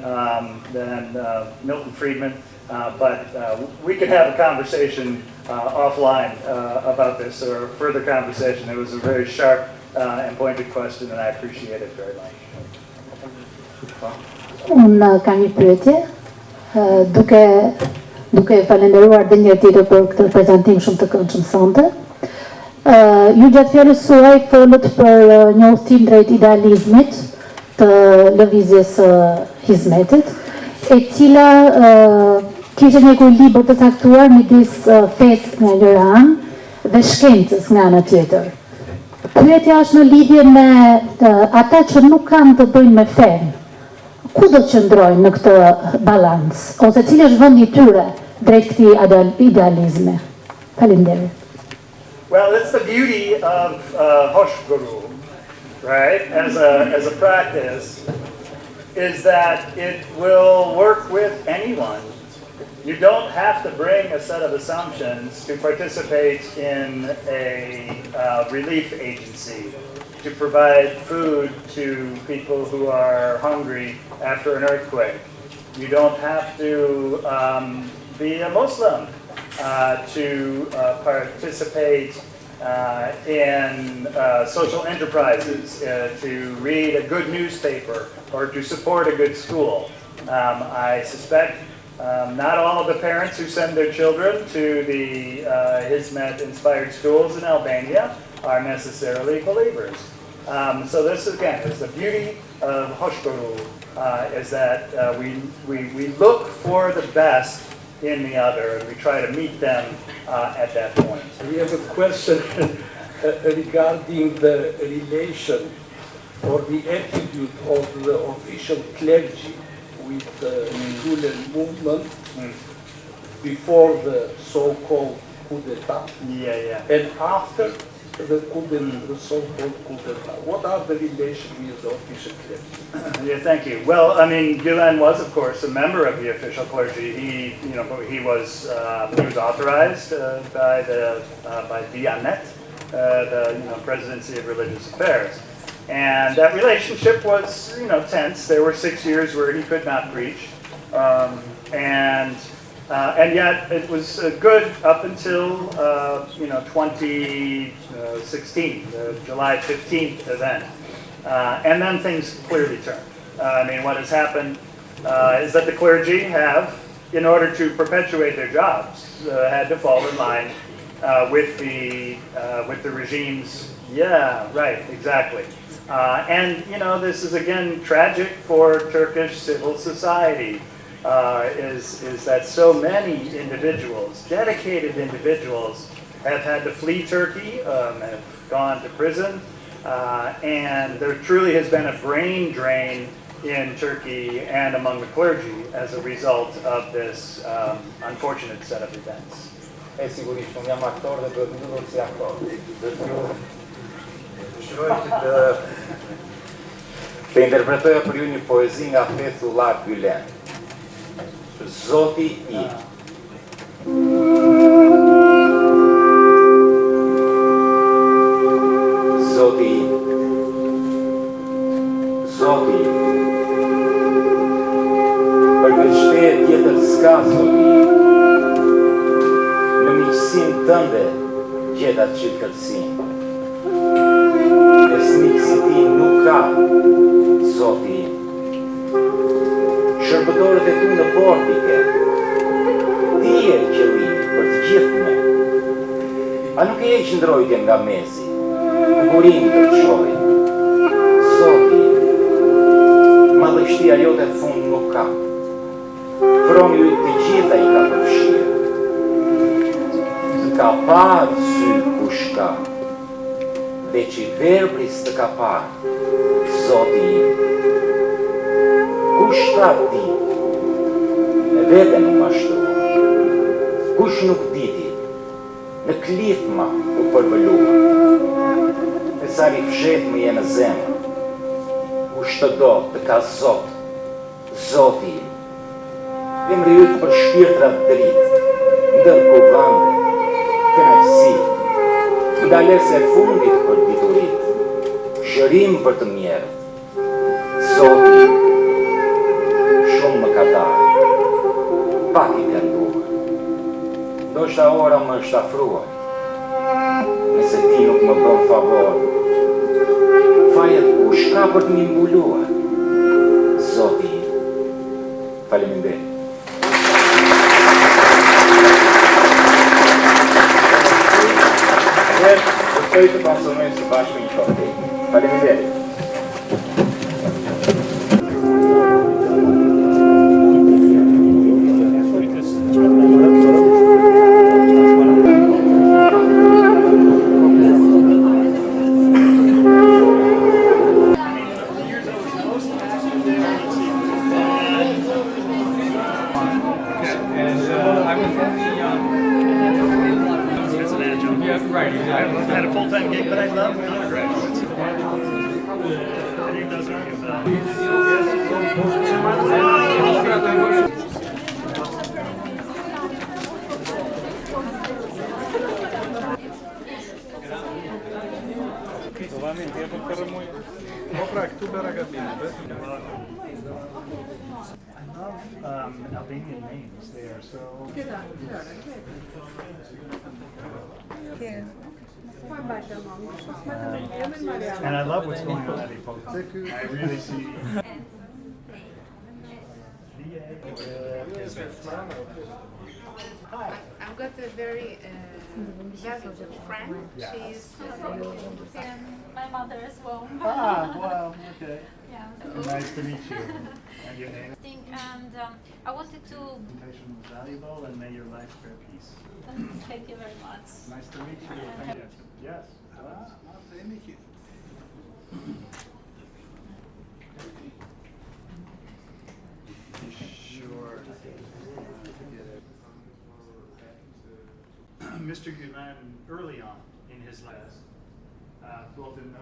Milton Friedman, but we could have a conversation offline about this, or a further conversation. It was a very sharp and pointed question, and I appreciate it very much. Unë kam një pyetje, duke falenderuar dhe njëri tjetër për këtë prezantim shumë të këndshëm sonte. Ju gjatë fjalës suaj folët për një udhtim drejt idealizmit të lëvizjes hizmetit, e cila kishte një ekuilibër të caktuar midis fesë nga njëra anë dhe shkencës nga ana tjetër. Pyetja është në lidhje me ata që nuk kanë të bëjnë me fenë. Ku do të qëndrojnë në këtë balans, ose cili është vendi i tyre drejt këtij idealizmi? Faleminderit. Well, it's the beauty of hoshguru, right? As a practice, is that it will work with anyone. You don't have to bring a set of assumptions to participate in a relief agency, to provide food to people who are hungry after an earthquake. You don't have to be a Muslim to participate in social enterprises, to read a good newspaper, or to support a good school. I suspect not all of the parents who send their children to the Hizmet-inspired schools in Albania are necessarily believers. So this, again, is the beauty of hoshguru, is that we look for the best in the other, and we try to meet them at that point. We have a question regarding the relation or the attitude of the official clergy with the Gylen movement before the so-called coup d'etat, and after the so-called coup d'etat. What are the relations with the official clergy? Yeah, thank you. Well, I mean, Gylen was, of course, a member of the official clergy. He was authorized by Gylenit, the Presidency of Religious Affairs, and that relationship was, tense. There were 6 years where he could not preach, and yet it was good up until 2016, the July 15th event, and then things clearly turned. I mean, what has happened is that the clergy have, in order to perpetuate their jobs, had to fall in line with the regime's. Yeah, right, exactly. And this is again tragic for Turkish civil society. Is that so many individuals, dedicated individuals, have had to flee Turkey, have gone to prison, and there truly has been a brain drain in Turkey and among the clergy as a result of this unfortunate set of events. E sigurisht, unë jam aktor dhe duhet mbyllur si aktor. Dëshiroj që të interpretoja për ju një poezi nga Fetullah Gylenit. Zoti i. Zoti i. Zoti i. Për këtë shtetë tjetër s'ka Zoti i. Në miqësinë tënde gjeta çilkërsinë. Besnik si ti nuk ka Zoti i. Shërbëtorët e tu në portike, ti e qëllimi për të gjithë me. A nuk e qëndrojtje nga mezi, bukurin të të shohin. Zoti, madhështia jote fund nuk ka. Froni ju të gjitha i ka përfshirë. Të ka parë sy kush ka, dhe që i verbris të ka parë, Zoti i. Kush ta di, e vete në mashtu, kush nuk diti, në klithma u përvëllua, e sari fshet më je në zemë, kush të do të ka Zot, Zoti, Emri yt për shpirtra dritë, ndër kuvande, kënaqësi, ndalese e fundit për diturit, shërim për të mjerët. Zoti, shumë më ka darë, pak i kënduar. Ndoshta ora më është afruar, nëse ti nuk më bën favor. Fajet kush ka për të më mbuluar? Zoti, faleminderit. Përtoj të konsumojmë së bashku një koktejl. Faleminderit. Right, I had a full-time gig, but I love undergraduates. I think those are I love Albanian names. They are so... And I love what's going on at Ipolta. I really see... Hi. I've got a very valuable friend. Yeah. She's my mother as well. Ah, well, okay. Yeah. Nice to meet you. And your name? And I wanted to... The presentation was valuable, and may your life bear peace. Thank you very much. Nice to meet you. Thank you. Yes. Sure. Mr. Gylenit, early on in his life, both in